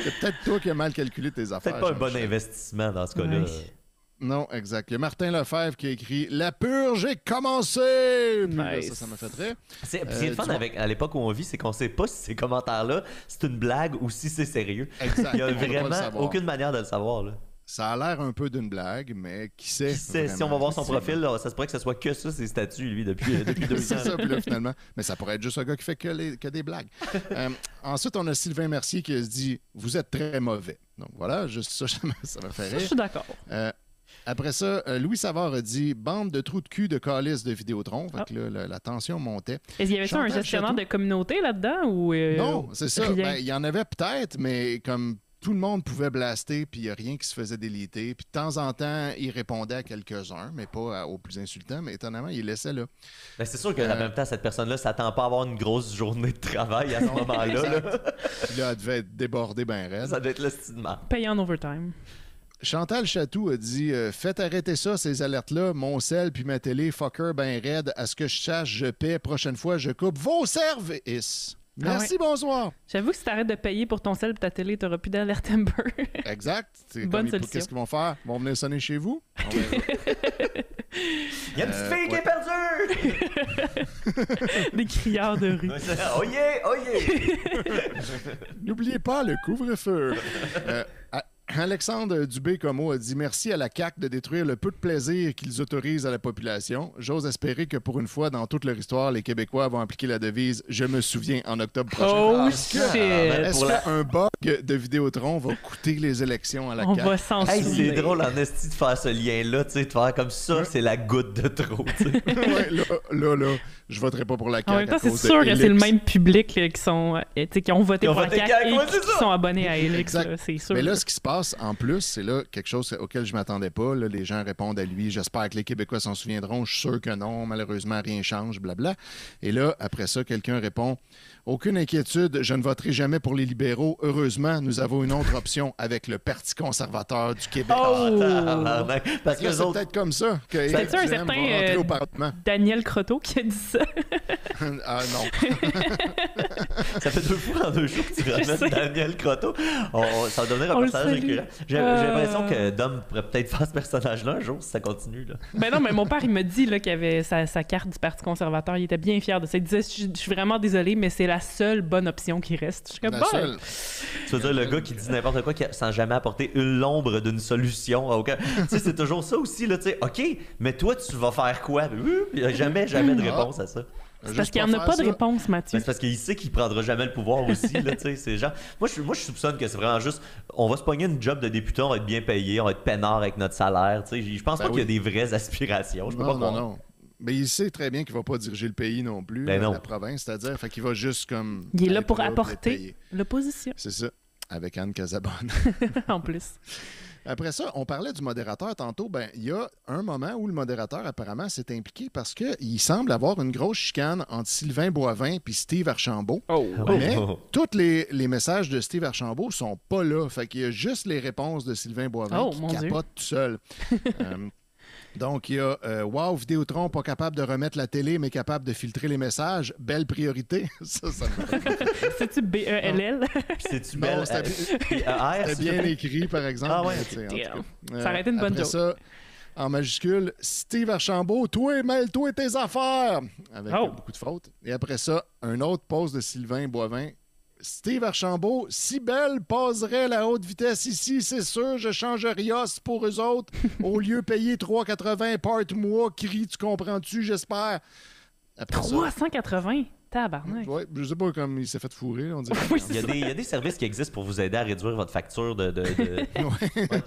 C'est peut-être toi qui as mal calculé tes affaires. Peut-être pas un bon Jean-Michel. investissement dans ce cas-là. Ouais. Non, exact. Il y a Martin Lefebvre qui a écrit « La purge est commencée! » Puis là, Nice. ça m'a fait rire. C'est le fun à l'époque où on vit, c'est qu'on sait pas si ces commentaires-là, c'est une blague ou si c'est sérieux. Exact. Il y a On va pas le vraiment savoir. aucune manière de le savoir. Là. Ça a l'air un peu d'une blague, mais qui sait? Qui sait, si on va voir son profil, là, ça se pourrait que ce soit que ça, ses statuts, lui, depuis 2 C'est ans. ça, puis là, finalement. Mais ça pourrait être juste un gars qui fait que des blagues. Ensuite, on a Sylvain Mercier qui se dit « Vous êtes très mauvais ». Donc voilà, juste ça, ça m'a fait Ça, je rire. suis d'accord. Après ça, Louis Savard a dit « Bande de trous de cul de calice de Vidéotron ». Fait Ah. que là, la tension montait. Est-ce qu'il y avait ça un Chantal gestionnaire Chateau. de communauté là-dedans ou Non, c'est ça. rien? Ben, il y en avait peut-être, mais comme tout le monde pouvait blaster, puis il n'y a rien qui se faisait déliter. Puis de temps en temps, il répondait à quelques-uns, mais pas aux plus insultants. Mais étonnamment, il laissait là. Ben, c'est sûr qu'en même temps, cette personne-là s'attend pas à avoir une grosse journée de travail à ce moment-là. Là. Puis là, elle devait être débordée ben raide. Ça doit être le style de marde. Payé en overtime. Chantal Chatou a dit Faites arrêter ça, ces alertes-là. Mon sel puis ma télé, fucker ben raide. À ce que je sache, je paie. Prochaine fois, je coupe vos services. Merci, bonsoir. J'avoue que si t'arrêtes de payer pour ton sel et ta télé, t'auras plus d'alerte Amber. Exact. C'est Bonne comme solution. qu'est-ce qu'ils vont faire Ils vont venir sonner chez vous On verra. Il y a une petite fille qui est perdue! Des criards de rue. Oh yeah! Oh yeah! N'oubliez pas le couvre-feu. Alexandre Dubé-Comeau a dit merci à la CAQ de détruire le peu de plaisir qu'ils autorisent à la population. J'ose espérer que pour une fois dans toute leur histoire, les Québécois vont appliquer la devise « Je me souviens » en octobre prochain. Oh shit. shit! Est-ce pour la- qu'un bug de Vidéotron va coûter les élections à la On CAQ? va s'en Hey, c'est souvenir. drôle en esti de faire ce lien-là, tu sais, de faire comme ça, c'est la goutte de trop, tu sais. Ouais, là, je voterai pas pour la CAQ. En même temps, à c'est cause de sûr que c'est le Elix. même public là, qui sont, tu sais, qui ont voté Qui ont pour la voté CAQ CAQ, et ouais, c'est qui ça. sont abonnés à Elix, Exact. là, c'est sûr. Mais là, ce qui se passe en plus, c'est là quelque chose auquel je m'attendais pas. Là, les gens répondent à lui. J'espère que les Québécois s'en souviendront. Je suis sûr que non. Malheureusement, rien change. Blabla. Et là, après ça, quelqu'un répond aucune inquiétude. Je ne voterai jamais pour les libéraux. Heureusement, nous avons une autre option avec le Parti conservateur du Québec. Oh! Tabarnak. Parce que Là, les c'est autres, peut-être comme ça que C'est-tu un Éric Duhaime certain, va rentrer euh, au Parlement. Daniel Croteau qui a dit ça. Ah non. ça fait 2 fois en 2 jours que tu sais. ramènes Daniel Croteau. Ça va devenir un On le personnage salue. récurrent. J'ai l'impression que Dom pourrait peut-être faire ce personnage-là un jour si ça continue. Là. Ben non, mais mon père, il m'a dit là, qu'il avait sa carte du Parti conservateur. Il était bien fier de ça. Il disait je suis vraiment désolé, mais c'est la seule bonne option qui reste. Je suis comme La bon. seule. Tu veux dire, le gars qui dit n'importe quoi sans jamais apporter l'ombre d'une solution. Tu sais, c'est toujours ça aussi, là, tu sais. OK, mais toi, tu vas faire quoi? Il n'y a jamais de réponse à ça. C'est parce qu'il n'y en a pas de réponse, Mathieu. Ben, c'est parce qu'il sait qu'il prendra jamais le pouvoir aussi, là, tu sais. C'est genre... Moi, je soupçonne que c'est vraiment juste... On va se pogner une job de député, on va être bien payé, on va être peinard avec notre salaire, tu sais. Je pense Ben pas qu'il y a des vraies aspirations. Je peux pas croire. Non. Mais il sait très bien qu'il va pas diriger le pays non plus, Ben non. la province, c'est-à-dire, fait qu'il va juste comme. Il est là être pour pour les apporter payer. l'opposition, C'est ça, avec Anne Casabonne. en plus. Après ça, on parlait du modérateur tantôt. Ben, il y a un moment où le modérateur, apparemment, s'est impliqué parce qu'il semble avoir une grosse chicane entre Sylvain Boivin et Steve Archambault. Oh! Mais tous les messages de Steve Archambault sont pas là. Fait qu'il y a juste les réponses de Sylvain Boivin Oh, qui mon Dieu. capote tout seul. Donc, il y a Wow, Vidéotron, pas capable de remettre la télé, mais capable de filtrer les messages. Belle priorité. ça me C'est-tu B-E-L-L? Puis c'est-tu Non, belle... c'était puis, R, C'était bien écrit, par exemple. Ah ouais, mais, tu sais, en tout Damn. cas. Ça aurait été une bonne après joke. ça, en majuscule, Steve Archambault, toi, mêle-toi tes affaires! Avec Oh. beaucoup de fautes. Et après ça, un autre pause de Sylvain Boivin. Steve Archambault, si belle passerait la haute vitesse ici, c'est sûr, je change Rios pour eux autres. Au lieu de payer 3,80 par mois, crie, tu comprends-tu, j'espère? Après ça, 380? Tabarnak. Ouais, je sais pas comme il s'est fait fourrer, on dirait. Oui, Il y a des services qui existent pour vous aider à réduire votre facture de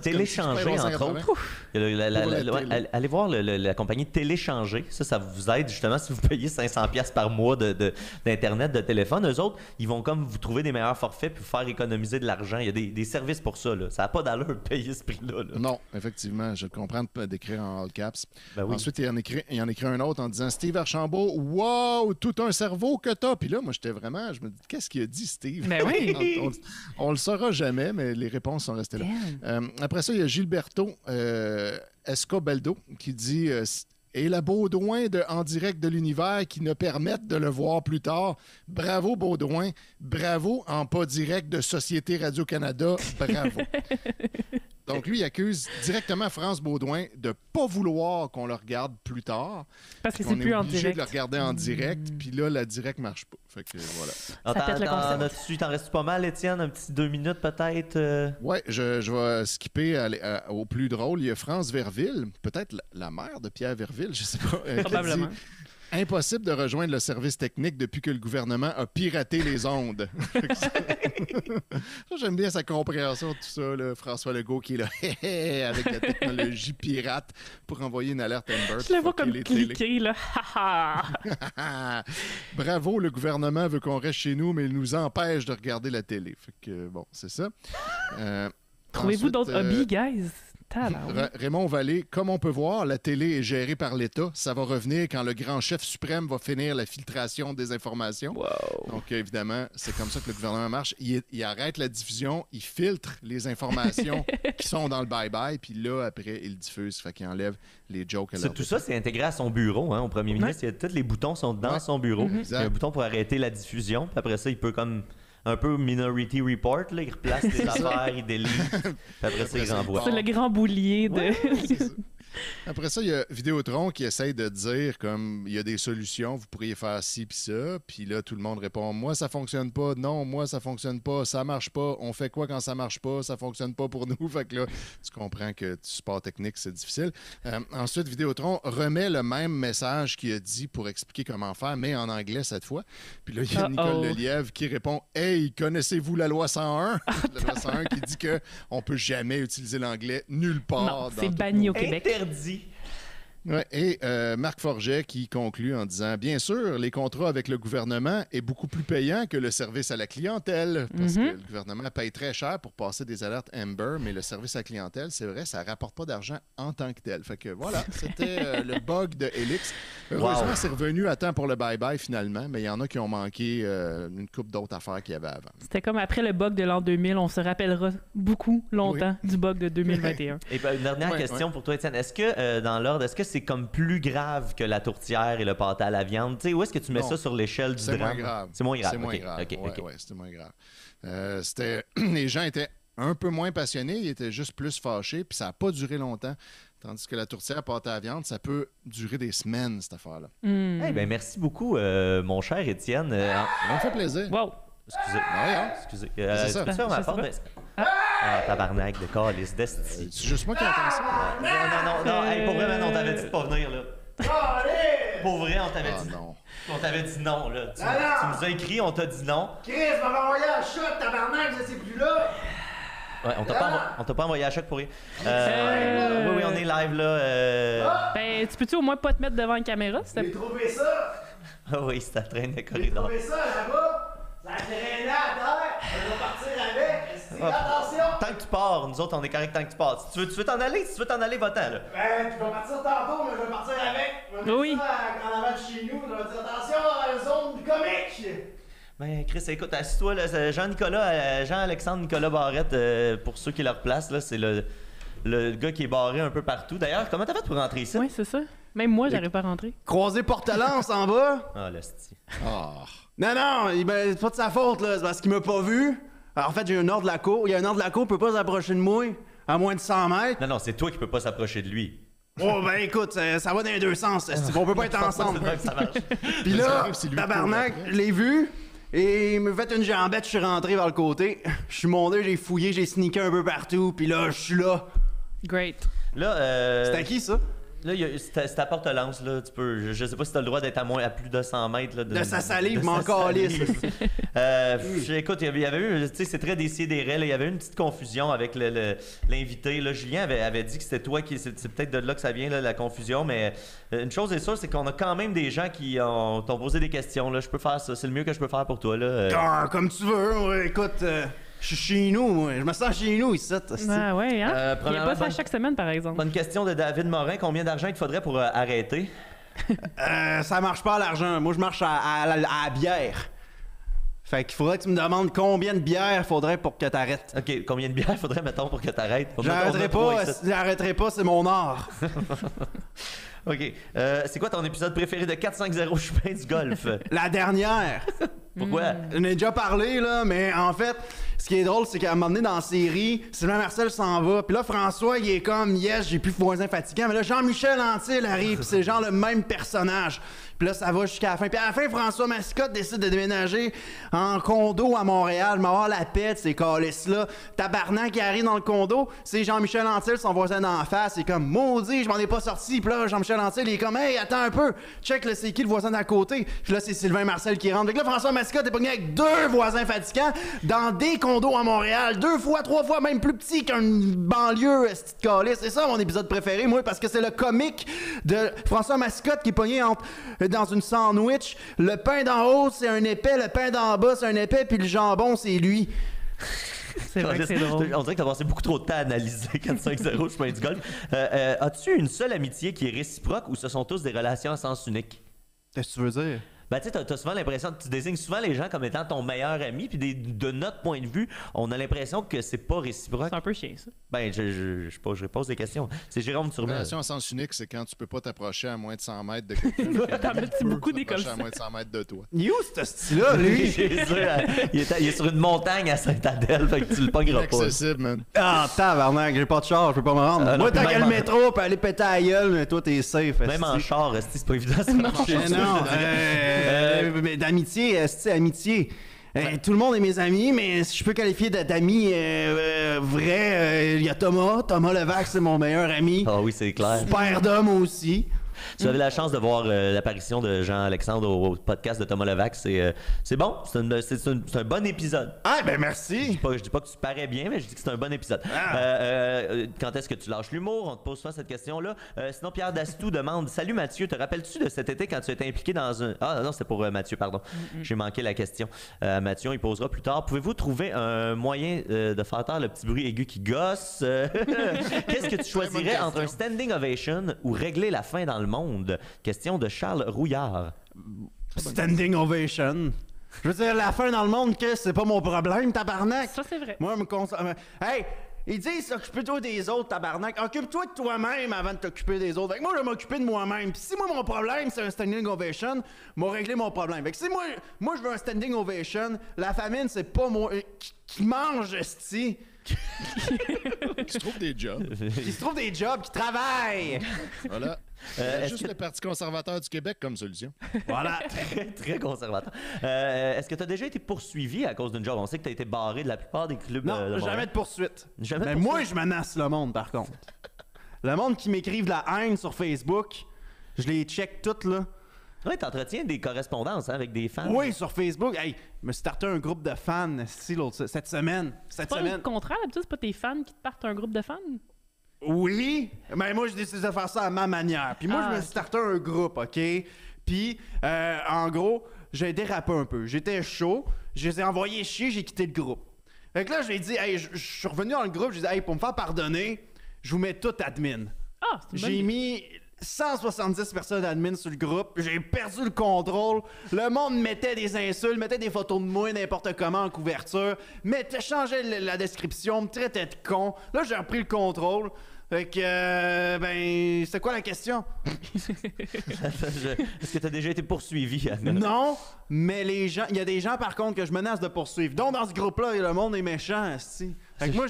téléchanger, entre autres. Il y a allez voir la compagnie Téléchanger. Ça vous aide justement si vous payez 500$ par mois d'Internet, de téléphone. Eux autres, ils vont comme vous trouver des meilleurs forfaits puis vous faire économiser de l'argent. Il y a des services pour ça. Là. Ça n'a pas d'allure de payer ce prix-là. Là. Non, effectivement, je le comprends d'écrire en all caps. Ben oui. Ensuite, il en écrit un autre en disant « Steve Archambault, wow, tout un cerveau que t'as! » Puis là, moi, je me dis, qu'est-ce qu'il a dit, Steve? Ben oui! on le saura jamais, mais les réponses sont restées là. Après ça, il y a Gilberto Escobeldo qui dit et la Baudouin En direct de l'univers qui ne permettent de le voir plus tard. Bravo, Baudouin. Bravo en pas direct de Société Radio-Canada. Bravo. Donc, lui, il accuse directement France Baudouin de ne pas vouloir qu'on le regarde plus tard. Parce que c'est plus en direct. On est obligé de le regarder en direct, puis là, la direct ne marche pas. Fait que voilà. Ça pète le concept. T'en restes pas mal, Étienne? Un petit 2 minutes peut-être? Ouais, je vais skipper au plus drôle. Il y a France Verville, peut-être la mère de Pierre Verville, je sais pas. Probablement. Qui dit, impossible de rejoindre le service technique depuis que le gouvernement a piraté les ondes. Ça, j'aime bien sa compréhension de tout ça. Là. François Legault qui est là avec la technologie pirate pour envoyer une alerte Amber. Je le vois comme cliquer, là. Bravo, le gouvernement veut qu'on reste chez nous, mais il nous empêche de regarder la télé. Fait que, bon, c'est ça. Trouvez-vous d'autres hobbies, guys? Raymond Vallée, comme on peut voir, la télé est gérée par l'État. Ça va revenir quand le grand chef suprême va finir la filtration des informations. Wow. Donc, évidemment, c'est comme ça que le gouvernement marche. Il arrête la diffusion, il filtre les informations qui sont dans le bye-bye, puis là, après, il diffuse. Fait qu'il enlève les jokes. Tout ça, c'est intégré à son bureau, au premier ministre. Tous les boutons sont dans son bureau. Il y a un bouton pour arrêter la diffusion, puis après ça, il peut comme... un peu Minority Report, là. Il replace les affaires, il délite, puis après ça, il renvoie. C'est le grand boulier de... Ouais, c'est ça. Après ça, il y a Vidéotron qui essaye de dire comme il y a des solutions, vous pourriez faire ci puis ça, puis là tout le monde répond moi ça fonctionne pas, non moi ça fonctionne pas, ça marche pas, on fait quoi quand ça marche pas, ça fonctionne pas pour nous. Fait que là tu comprends que du support technique c'est difficile. Ensuite Vidéotron remet le même message qu'il a dit pour expliquer comment faire, mais en anglais cette fois. Puis là il y a Nicole Lelièvre qui répond hey connaissez-vous la loi 101? La loi 101 qui dit que on peut jamais utiliser l'anglais nulle part. Non, c'est banni au Québec. Interdit. Ouais, et Marc Forget qui conclut en disant bien sûr, les contrats avec le gouvernement est beaucoup plus payant que le service à la clientèle parce que le gouvernement paye très cher pour passer des alertes Amber, mais le service à la clientèle, c'est vrai, ça rapporte pas d'argent en tant que tel. Fait que voilà, c'était le bug de Helix. Heureusement, c'est revenu à temps pour le bye-bye finalement, mais il y en a qui ont manqué une couple d'autres affaires qu'il y avait avant. C'était comme après le bug de l'an 2000, on se rappellera beaucoup longtemps du bug de 2021. Et une dernière question pour toi, Étienne. Est-ce que, dans l'ordre, est-ce que c'est comme plus grave que la tourtière et le pâté à la viande? T'sais, où est-ce que tu mets ça sur l'échelle du drame? Moins grave. C'est moins grave. C'est moins grave. Okay. Ouais, c'était moins grave. Les gens étaient un peu moins passionnés, ils étaient juste plus fâchés, puis ça n'a pas duré longtemps. Tandis que la tourtière pâté à la viande, ça peut durer des semaines, cette affaire-là. Eh ben, merci beaucoup, mon cher Étienne. Ça me fait plaisir. Wow! Excusez. Excusez. C'est ça. Tu faire ma porte? Tabarnak de calice d'esti. C'est juste moi qui entends ça. Non. Hey, pour vrai, on t'avait dit de pas venir, là. Pour vrai, on t'avait dit non. On t'avait dit non, là. Tu nous as écrit, on t'a dit non. Chris, m'avait envoyé un shot, tabarnak, je sais plus là. Ouais, on t'a pas envoyé à choc pour rien. Oui, on est live, là. Ben, tu peux-tu au moins pas te mettre devant une caméra? J'ai trouvé ça. Oui, c'est à traîne de J'ai corridor. trouvé ça là-bas. Ça a traîné à terre. Je vais partir avec. Attention. Tant que tu pars, nous autres, on est correct tant que tu pars. Si tu veux t'en aller, va-t'en, là. Ben, tu vas partir tantôt, mais je vais partir avec. Je vais mettre ça en avant de chez nous. Je vais dire attention, zone comique. Ben, Chris, écoute, assis-toi, là, Jean-Alexandre Nicolas Barrette, pour ceux qui leur placent, là, c'est le gars qui est barré un peu partout. D'ailleurs, comment t'as fait pour rentrer ici? Oui, c'est ça. Même moi, j'arrive pas à rentrer. Croisé Portelance en bas. Ah, l'hostie. Non, c'est pas de sa faute, là. C'est parce qu'il m'a pas vu. Alors, en fait, j'ai un ordre de la cour. Il y a un ordre de la cour, il peut pas s'approcher de moi à moins de 100 mètres. Non, c'est toi qui peux pas s'approcher de lui. Oh, ben écoute, ça va dans les deux sens. On peut pas être ensemble. Ça marche. Puis là, tabarnak, je l'ai vu. Et il me fait une jambette, je suis rentré vers le côté. Je suis monté, j'ai fouillé, j'ai sneaké un peu partout. Puis là, je suis là. Great. Là, C'était à qui, ça? Là, c'est ta porte-lance, là. Tu peux, je sais pas si tu as le droit d'être à plus de 100 mètres. Là, de sa salive, m'en calisse. Écoute, il y avait eu, tu sais, c'est très décidéré. Il y avait eu une petite confusion avec l'invité. Là. Julien avait dit que c'était toi qui. C'est peut-être de là que ça vient, là, la confusion. Mais une chose est sûre, c'est qu'on a quand même des gens qui t'ont posé des questions. Là. Je peux faire ça. C'est le mieux que je peux faire pour toi. Là. Comme tu veux. Écoute. Je suis chez nous, moi. Je me sens chez nous ici. Ah ouais, hein? Il n'y a pas ça chaque semaine, par exemple. Bonne question de David Morin. Combien d'argent il te faudrait pour arrêter? Ça marche pas à l'argent. Moi, je marche à la bière. Fait qu'il faudrait que tu me demandes combien de bières faudrait pour que t'arrêtes. OK, combien de bières faudrait, mettons, pour que t'arrêtes? J'arrêterai pas, c'est mon art. OK. C'est quoi ton épisode préféré de 450 Chupin du golf? La dernière. Pourquoi? J'en ai déjà parlé, là, mais en fait, ce qui est drôle, c'est qu'à un moment donné, dans la série, Sylvain Marcel s'en va, puis là, François, il est comme, yes, j'ai plus voisin fatigant, mais là, Jean-Michel Anctil arrive, puis c'est genre le même personnage. Puis là, ça va jusqu'à la fin. Puis à la fin, François Mascotte décide de déménager en condo à Montréal. M'avoir la paix de ces calices-là. Tabarnak qui arrive dans le condo, c'est Jean-Michel Anctil, son voisin d'en face. C'est comme, maudit, je m'en ai pas sorti. Puis là, Jean-Michel Anctil, il est comme, hey, attends un peu. Check, là, c'est qui le voisin d'à côté? Puis là, c'est Sylvain Marcel qui rentre. Fait que là, François Mascotte est pogné avec 2 voisins fatigants dans des condos à Montréal. 2 fois, 3 fois, même plus petit qu'une banlieue, cette calice. C'est ça mon épisode préféré, moi, parce que c'est le comique de François Mascotte qui est pogné dans une sandwich. Le pain d'en haut, c'est un épais. Le pain d'en bas, c'est un épais. Puis le jambon, c'est lui. C'est vrai que c'est drôle. On dirait que t'as passé beaucoup trop de temps à analyser 4-5-0 Chemin du golf. As-tu une seule amitié qui est réciproque ou ce sont tous des relations à sens unique? Qu'est-ce que tu veux dire? Ben, tu sais, t'as souvent l'impression que tu désignes souvent les gens comme étant ton meilleur ami, puis de notre point de vue, on a l'impression que c'est pas réciproque. C'est un peu chiant, ça. Ben, je pose des questions. C'est Jérôme Turmel. Relation à sens unique, c'est quand tu peux pas t'approcher à moins de 100 mètres de quelqu'un. T'en as-tu beaucoup d'écoles? À moins de 100 mètres de toi. You, ce style-là, lui? il est sur une montagne à Saint-Adèle, fait que tu le pogneras pas. Inaccessible, man. Ah, tabarnak, j'ai pas de char, je peux pas me rendre. Moi, t'as qu'à le métro, puis aller péter à la gueule, mais toi, t'es safe. Même en char, c'est pas évident. Non, d'amitié, amitié. Tout le monde est mes amis, mais si je peux qualifier d'amis vrais, il y a Thomas. Thomas Levac, c'est mon meilleur ami. Ah oui, c'est clair. Super d'homme aussi. Tu avais la chance de voir l'apparition de Jean-Alexandre au podcast de Thomas Levac. C'est bon, c'est un bon épisode. Ah, ben merci. Je dis pas que tu parais bien, mais je dis que c'est un bon épisode. Quand est-ce que tu lâches l'humour? On te pose souvent cette question-là. Sinon, Pierre Dastou demande, salut Mathieu, te rappelles-tu de cet été quand tu étais impliqué dans un... Ah non, c'est pour Mathieu, pardon. J'ai manqué la question. Mathieu, il posera plus tard. Pouvez-vous trouver un moyen de faire taire le petit bruit aigu qui gosse? Qu'est-ce que tu choisirais entre un standing ovation ou régler la faim dans le monde? Question de Charles Rouillard. Standing ovation. Je veux dire, la fin dans le monde, c'est pas mon problème, tabarnak. Ça, c'est vrai. Moi, hey, ils disent occupe-toi des autres, tabarnak. Occupe-toi de toi-même avant de t'occuper des autres. Fait que moi, je vais m'occuper de moi-même. Puis si moi, mon problème, c'est un standing ovation, moi, régler mon problème. Fait que si moi, je veux un standing ovation, la famine, c'est pas moi qui mange, esti. Qui se trouve des jobs. Qui se trouve des jobs, qui travaillent. Voilà. Juste le Parti conservateur du Québec comme solution. Voilà. Très, très conservateur. Est-ce que tu as déjà été poursuivi à cause d'une job? On sait que tu as été barré de la plupart des clubs. Non, jamais de poursuite. Jamais de Mais poursuite. moi, je menace le monde, par contre. Le monde qui m'écrive de la haine sur Facebook, je les check toutes, là. Oui, tu entretiens des correspondances avec des fans. Oui, sur Facebook. Hey, je me suis starté un groupe de fans cette semaine. C'est pas le contraire, d'habitude, c'est pas tes fans qui te partent un groupe de fans? Oui, mais moi, j'ai décidé de faire ça à ma manière. Puis moi, je me suis starté un groupe, OK? Puis, en gros, j'ai dérapé un peu. J'étais chaud, je les ai envoyés chier, j'ai quitté le groupe. Fait que là, j'ai dit, hey, je suis revenu dans le groupe, j'ai dit, hey, pour me faire pardonner, je vous mets tout admin. Ah, c'est une bonne J'ai idée. mis 170 personnes admin sur le groupe. J'ai perdu le contrôle. Le monde mettait des insultes, mettait des photos de moi n'importe comment en couverture, changeait la description, me traitait de con. Là, j'ai repris le contrôle. Fait que, ben, c'est quoi la question? Est-ce que tu as déjà été poursuivi, Anna? Non, mais il y a des gens, par contre, que je menace de poursuivre. Donc, dans ce groupe-là, le monde est méchant, esti. Fait que moi,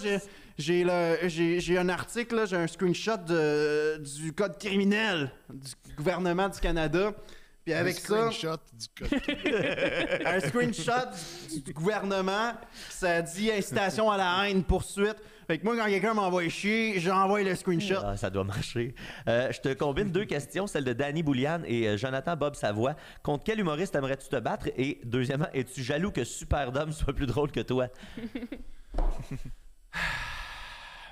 j'ai un article, là, j'ai un screenshot du code criminel du gouvernement du Canada. Puis avec un screenshot du code criminel. Un screenshot du gouvernement, ça dit incitation à la haine, poursuite. Fait que moi, quand quelqu'un m'envoie chier, j'envoie le screenshot. Ah, ça doit marcher. Je te combine 2 questions, celle de Danny Bouliane et Jonathan Bob Savoie. Contre quel humoriste aimerais-tu te battre? Et deuxièmement, es-tu jaloux que Superdome soit plus drôle que toi?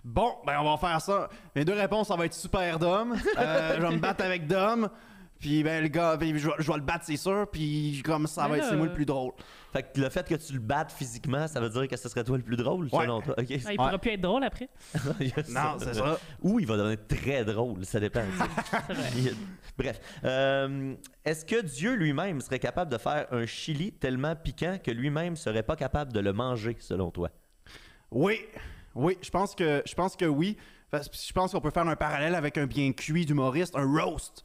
Bon, ben on va faire ça. Mes 2 réponses, ça va être Superdome. Je vais me battre avec Dom. Puis ben le gars, ben, je vais le battre, c'est sûr. Puis comme ça va être, c'est moi le plus drôle. Fait que le fait que tu le battes physiquement, ça veut dire que ce serait toi le plus drôle, selon toi? Okay. Il pourra plus être drôle après. Non, c'est ça. Ou il va devenir très drôle, ça dépend. Bref. Est-ce que Dieu lui-même serait capable de faire un chili tellement piquant que lui-même serait pas capable de le manger, selon toi? Oui, je pense que oui. Je pense qu'on peut faire un parallèle avec un bien cuit d'humoriste, un roast.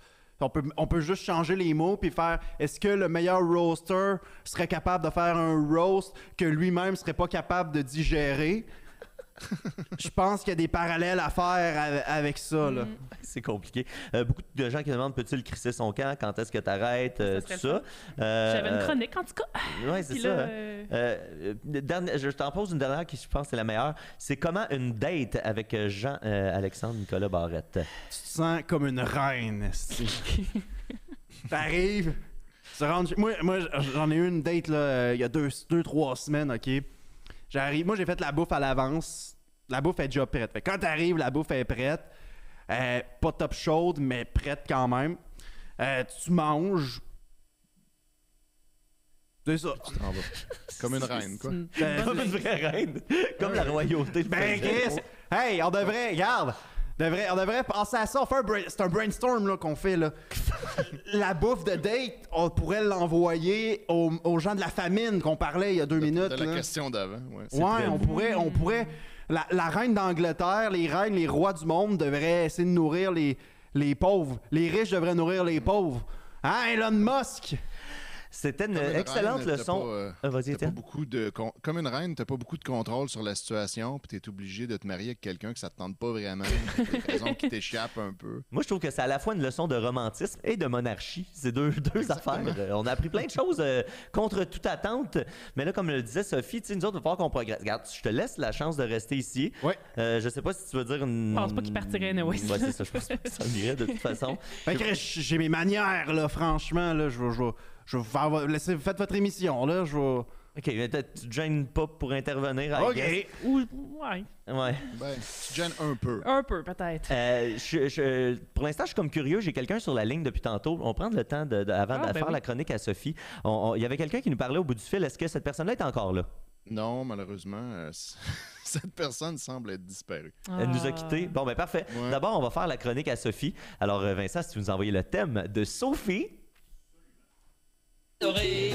On peut juste changer les mots puis faire est-ce que le meilleur roaster serait capable de faire un roast que lui-même serait pas capable de digérer? Je pense qu'il y a des parallèles à faire avec ça. Là. C'est compliqué. Beaucoup de gens qui demandent peux-tu le crisser son camp? Quand est-ce que tu arrêtes? Tout ça. J'avais une chronique en tout cas. Oui, c'est ça. Je t'en pose une dernière qui, je pense, c'est la meilleure. C'est comment une date avec Jean-Alexandre Nicolas Barrette? Tu te sens comme une reine. T'arrives. Moi, j'en ai eu une date là, il y a 2-3 semaines, OK? J'arrive. Moi, j'ai fait la bouffe à l'avance. La bouffe est déjà prête. Fait que quand t'arrives, la bouffe est prête. Pas top chaude, mais prête quand même. Tu manges. C'est ça. Tu t'en vas. Comme une reine, quoi. Comme une vraie reine. Comme la royauté. Ben, Chris! Hey, on devrait... Regarde! On devrait penser à ça. C'est un brainstorm là, qu'on fait. Là. La bouffe de date, on pourrait l'envoyer aux gens de la famine qu'on parlait il y a 2 minutes. De la question d'avant. Ouais, on pourrait... La reine d'Angleterre, les reines, les rois du monde devraient essayer de nourrir les pauvres. Les riches devraient nourrir les pauvres. Hein, Elon Musk? C'était une excellente leçon. Vas-y, tiens. Comme une reine, t'as pas beaucoup de contrôle sur la situation, puis t'es obligé de te marier avec quelqu'un que ça te tente pas vraiment. Des raisons qui t'échappent un peu. Moi, je trouve que c'est à la fois une leçon de romantisme et de monarchie. C'est deux affaires. On a appris plein de choses contre toute attente. Mais là, comme le disait Sophie, nous autres, il va falloir qu'on progresse. Regarde, je te laisse la chance de rester ici. Ouais. Je sais pas si tu veux dire une... Je pense pas qu'il partirait, oui. Ouais, c'est ça. Je pense pas que ça irait de toute façon. Fait que j'ai mes manières, là, franchement. Là, je vais faire... Faites votre émission, là. Je vais... OK, mais tu te gênes pas pour intervenir. OK. Ouais. Ben, tu te gênes un peu. Un peu, peut-être. Pour l'instant, je suis comme curieux. J'ai quelqu'un sur la ligne depuis tantôt. On prend le temps avant de faire la chronique à Sophie. Il y avait quelqu'un qui nous parlait au bout du fil. Est-ce que cette personne-là est encore là? Non, malheureusement, cette personne semble être disparue. Elle nous a quittés. Bon, ben parfait. Ouais. D'abord, on va faire la chronique à Sophie. Alors, Vincent, si tu nous envoyais le thème de Sophie...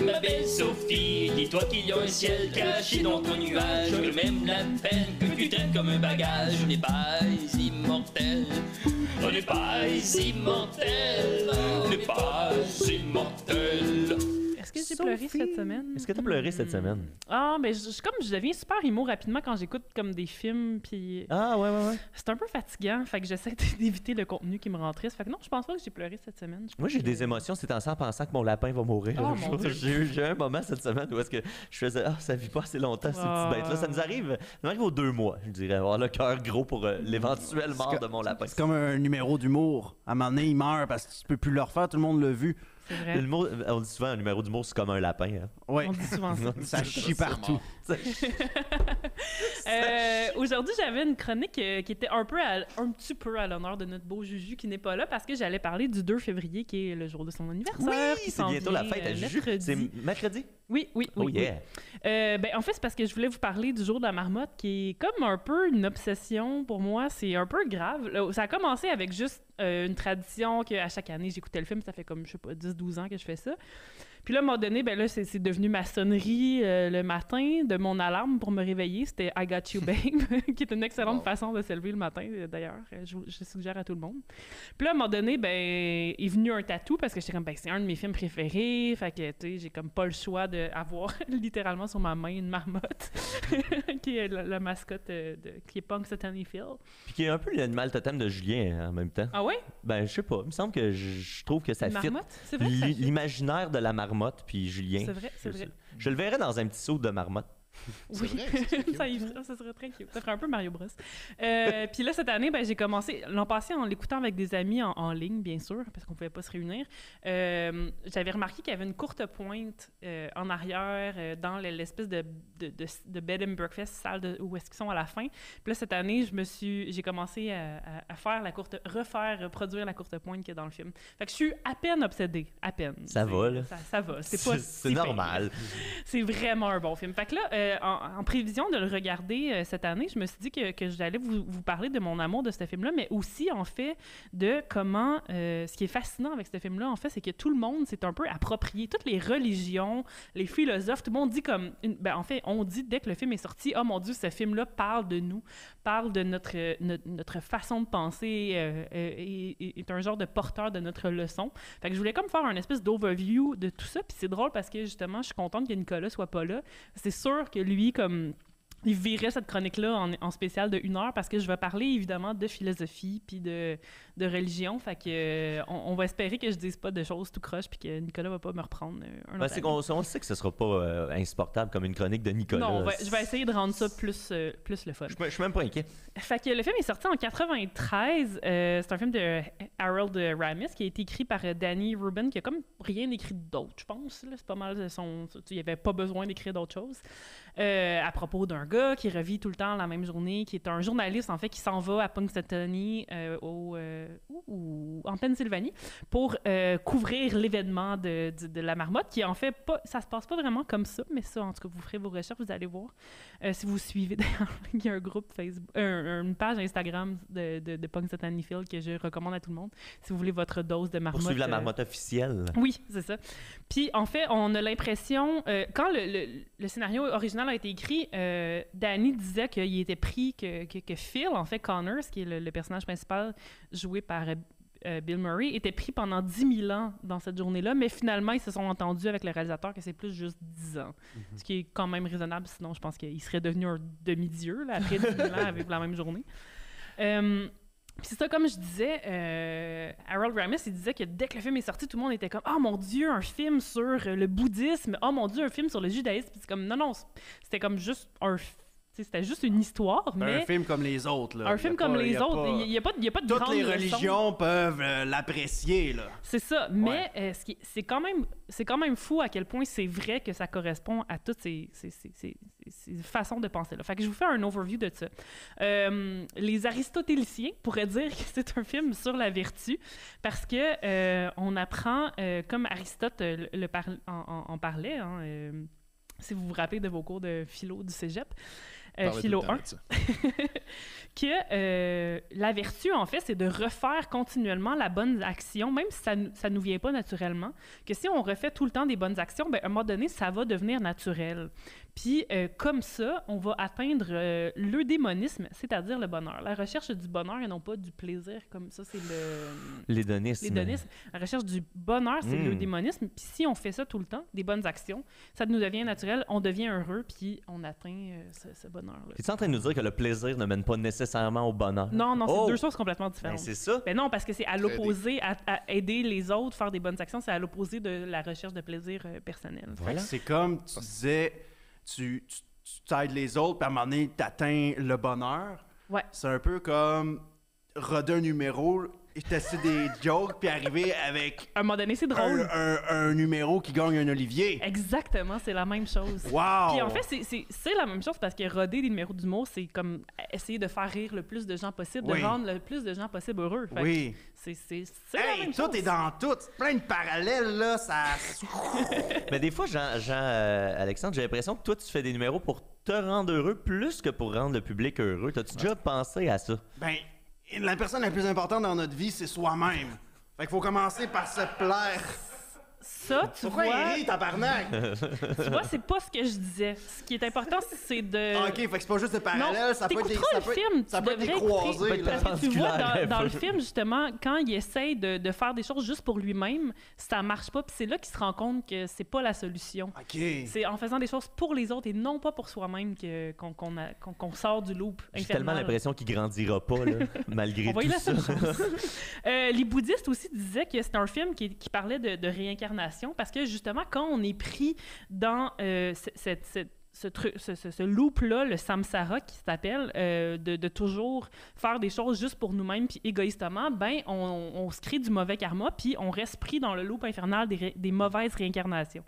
Ma belle Sophie, dis-toi qu'il y a un ciel caché dans ton nuage, que même la peine que tu traînes comme un bagage, on n'est pas immortel, on n'est pas immortel, on n'est pas immortel. Est-ce que j'ai pleuré cette semaine? Est-ce que tu as pleuré cette semaine? Ah, mais je deviens super émo rapidement quand j'écoute comme des films, puis... Ah, ouais. C'est un peu fatigant, fait que j'essaie d'éviter le contenu qui me rend triste. Fait que non, je pense pas que j'ai pleuré cette semaine. Moi, j'ai des émotions ces temps-ci en pensant que mon lapin va mourir. Oh, mon Dieu. J'ai eu un moment cette semaine où est-ce que je faisais « Ah, ça vit pas assez longtemps, ces petites bêtes-là. » Ça nous arrive aux 2 mois, je dirais, avoir le cœur gros pour l'éventuelle mort de mon lapin. C'est comme un numéro d'humour. À un moment donné, il meurt parce que tu peux plus le refaire. Tout le monde l'a vu. C'est vrai. On dit souvent un numéro d'humour, c'est comme un lapin. Hein. Ouais. On dit souvent ça. Ça chie partout. Aujourd'hui, j'avais une chronique qui était un petit peu à l'honneur de notre beau Juju qui n'est pas là parce que j'allais parler du 2 février qui est le jour de son anniversaire. Oui, c'est bientôt la fête à Juju. C'est mercredi? Oui. Oh yeah! En fait, c'est parce que je voulais vous parler du jour de la marmotte qui est comme un peu une obsession pour moi. C'est un peu grave. Ça a commencé avec juste une tradition qu'à chaque année, j'écoutais le film. Ça fait comme, je sais pas, 10-12 ans que je fais ça. Puis là, à un moment donné, là, c'est devenu ma sonnerie le matin de mon alarme pour me réveiller. C'était « I got you, babe », qui est une excellente façon de se lever le matin, d'ailleurs. Je suggère à tout le monde. Puis là, à un moment donné, est venu un tatou parce que j'étais comme, c'est un de mes films préférés. Fait que, tu sais, j'ai comme pas le choix d'avoir littéralement sur ma main une marmotte qui est la mascotte qui est Punxsutawney Phil. Puis qui est un peu l'animal totem de Julien en même temps. Ah ouais? Ben, je sais pas. Il me semble que je trouve que ça fit c'est vrai, l'imaginaire de la marmotte puis Julien. C'est vrai. Je le verrais dans un petit saut de marmotte. Oui, ça serait très cute. Ça ferait un peu Mario Bros. Puis là, cette année, j'ai commencé, l'an passé, en l'écoutant avec des amis en ligne, bien sûr, parce qu'on ne pouvait pas se réunir. J'avais remarqué qu'il y avait une courte pointe en arrière dans l'espèce de bed and breakfast, salle où est-ce qu'ils sont à la fin. Puis là, cette année, j'ai commencé à faire reproduire la courte pointe qu'il y a dans le film. Fait que je suis à peine obsédée. À peine. Ça va, là. Ça va. C'est normal. C'est vraiment un bon film. Fait que là, en prévision de le regarder cette année, je me suis dit que j'allais vous parler de mon amour de ce film-là, mais aussi, en fait, de comment... ce qui est fascinant avec ce film-là, en fait, c'est que tout le monde s'est un peu approprié. Toutes les religions, les philosophes, tout le monde dit comme... en fait, on dit dès que le film est sorti, « Oh mon Dieu, ce film-là parle de nous, parle de notre façon de penser, est un genre de porteur de notre leçon. » Fait que je voulais comme faire un espèce d'overview de tout ça, puis c'est drôle parce que, justement, je suis contente que Nicolas soit pas là. C'est sûr que lui, comme... il virait cette chronique-là en spécial de 1 heure parce que je vais parler évidemment de philosophie puis de religion. Fait que on va espérer que je dise pas de choses tout croche puis que Nicolas va pas me reprendre un autre on sait que ce sera pas insupportable comme une chronique de Nicolas. Non, je vais essayer de rendre ça plus le fun. Je suis même pas inquiet. Fait que le film est sorti en 93. C'est un film de Harold Ramis qui a été écrit par Danny Rubin qui a comme rien écrit d'autre, je pense. Là. C'est pas mal de son... Il y avait pas besoin d'écrire d'autres choses. À propos d'un gars qui revit tout le temps la même journée, qui est un journaliste, en fait, qui s'en va à Punxsutawney, en Pennsylvanie, pour couvrir l'événement de la marmotte, qui, en fait, pas, ça se passe pas vraiment comme ça, mais ça, en tout cas, vous ferez vos recherches, vous allez voir. Si vous suivez, d'ailleurs, il y a un groupe Facebook, une page Instagram de Punxsutawney Phil que je recommande à tout le monde, si vous voulez votre dose de marmotte. Pour suivre la marmotte officielle. Oui, c'est ça. Puis, en fait, on a l'impression, quand le scénario original a été écrit, Danny disait qu'il était pris, que Phil, en fait, Connors, qui est le personnage principal joué par Bill Murray, était pris pendant 10 000 ans dans cette journée-là, mais finalement, ils se sont entendus avec le réalisateur que c'est plus juste 10 ans. Ce qui est quand même raisonnable, sinon je pense qu'il serait devenu un demi-dieu là, après 10 000 ans avec la même journée. Puis c'est ça, comme je disais, Harold Ramis, il disait que dès que le film est sorti, tout le monde était comme « Oh mon Dieu, un film sur le bouddhisme! Oh mon Dieu, un film sur le judaïsme! » Puis c'est comme « Non, c'était comme juste un film. » C'était juste une histoire, mais... Un film comme les autres, là. Un film comme les autres. Il n'y a pas de grande leçon. Toutes les religions peuvent l'apprécier, là. C'est ça. Mais c'est quand même fou à quel point c'est vrai que ça correspond à toutes ces façons de penser, là. Fait que je vous fais un overview de ça. Les aristotéliciens pourraient dire que c'est un film sur la vertu parce que on apprend, comme Aristote en parlait, si vous vous rappelez de vos cours de philo du cégep, philo 1, que la vertu, en fait, c'est de refaire continuellement la bonne action, même si ça nous vient pas naturellement, que si on refait tout le temps des bonnes actions, à un moment donné, ça va devenir naturel. Puis, comme ça, on va atteindre l'eudémonisme, c'est-à-dire le bonheur. La recherche du bonheur et non pas du plaisir, comme ça, c'est l'hédonisme. La recherche du bonheur, c'est l'eudémonisme. Puis si on fait ça tout le temps, des bonnes actions, ça nous devient naturel, on devient heureux, puis on atteint ce bonheur-là. Es-tu en train de nous dire que le plaisir ne mène pas nécessairement au bonheur? Non, c'est deux choses complètement différentes. Ben, c'est ça. Ben non, parce que c'est à l'opposé, à aider les autres, faire des bonnes actions, c'est à l'opposé de la recherche de plaisir personnel. Voilà. C'est comme tu disais... Tu aides les autres, puis à un moment donné, tu atteins le bonheur. Ouais. C'est un peu comme roder un numéro, tester des jokes, puis arriver avec... À un moment donné, c'est drôle. Un numéro qui gagne un Olivier. Exactement, c'est la même chose. Wow! Puis en fait, c'est la même chose parce que roder des numéros d'humour, c'est comme essayer de faire rire le plus de gens possible, de rendre le plus de gens possible heureux. Fait oui. C'est la même chose. Tout est dans tout. Plein de parallèles, là, ça... Mais des fois, Alexandre, j'ai l'impression que toi, tu fais des numéros pour te rendre heureux plus que pour rendre le public heureux. T'as-tu déjà pensé à ça? Ben, la personne la plus importante dans notre vie, c'est soi-même. Fait qu'il faut commencer par se plaire. Ça, tu Pourquoi vois... il rit, tabarnak? Tu vois, c'est pas ce que je disais. Ce qui est important, c'est de... OK, fait que c'est pas juste des parallèles, ça peut être des... Ça peut être des croisés. Parce que tu vois, dans le film, justement, quand il essaye de faire des choses juste pour lui-même, ça marche pas. Puis c'est là qu'il se rend compte que c'est pas la solution. OK. C'est en faisant des choses pour les autres et non pas pour soi-même qu'on sort du loop infernal. J'ai tellement l'impression qu'il grandira pas, là, malgré tout ça. Les bouddhistes aussi disaient que c'était un film qui parlait de réincarnation parce que justement, quand on est pris dans ce loop-là, le samsara qui s'appelle, de toujours faire des choses juste pour nous-mêmes puis égoïstement, ben on se crée du mauvais karma puis on reste pris dans le loop infernal des mauvaises réincarnations.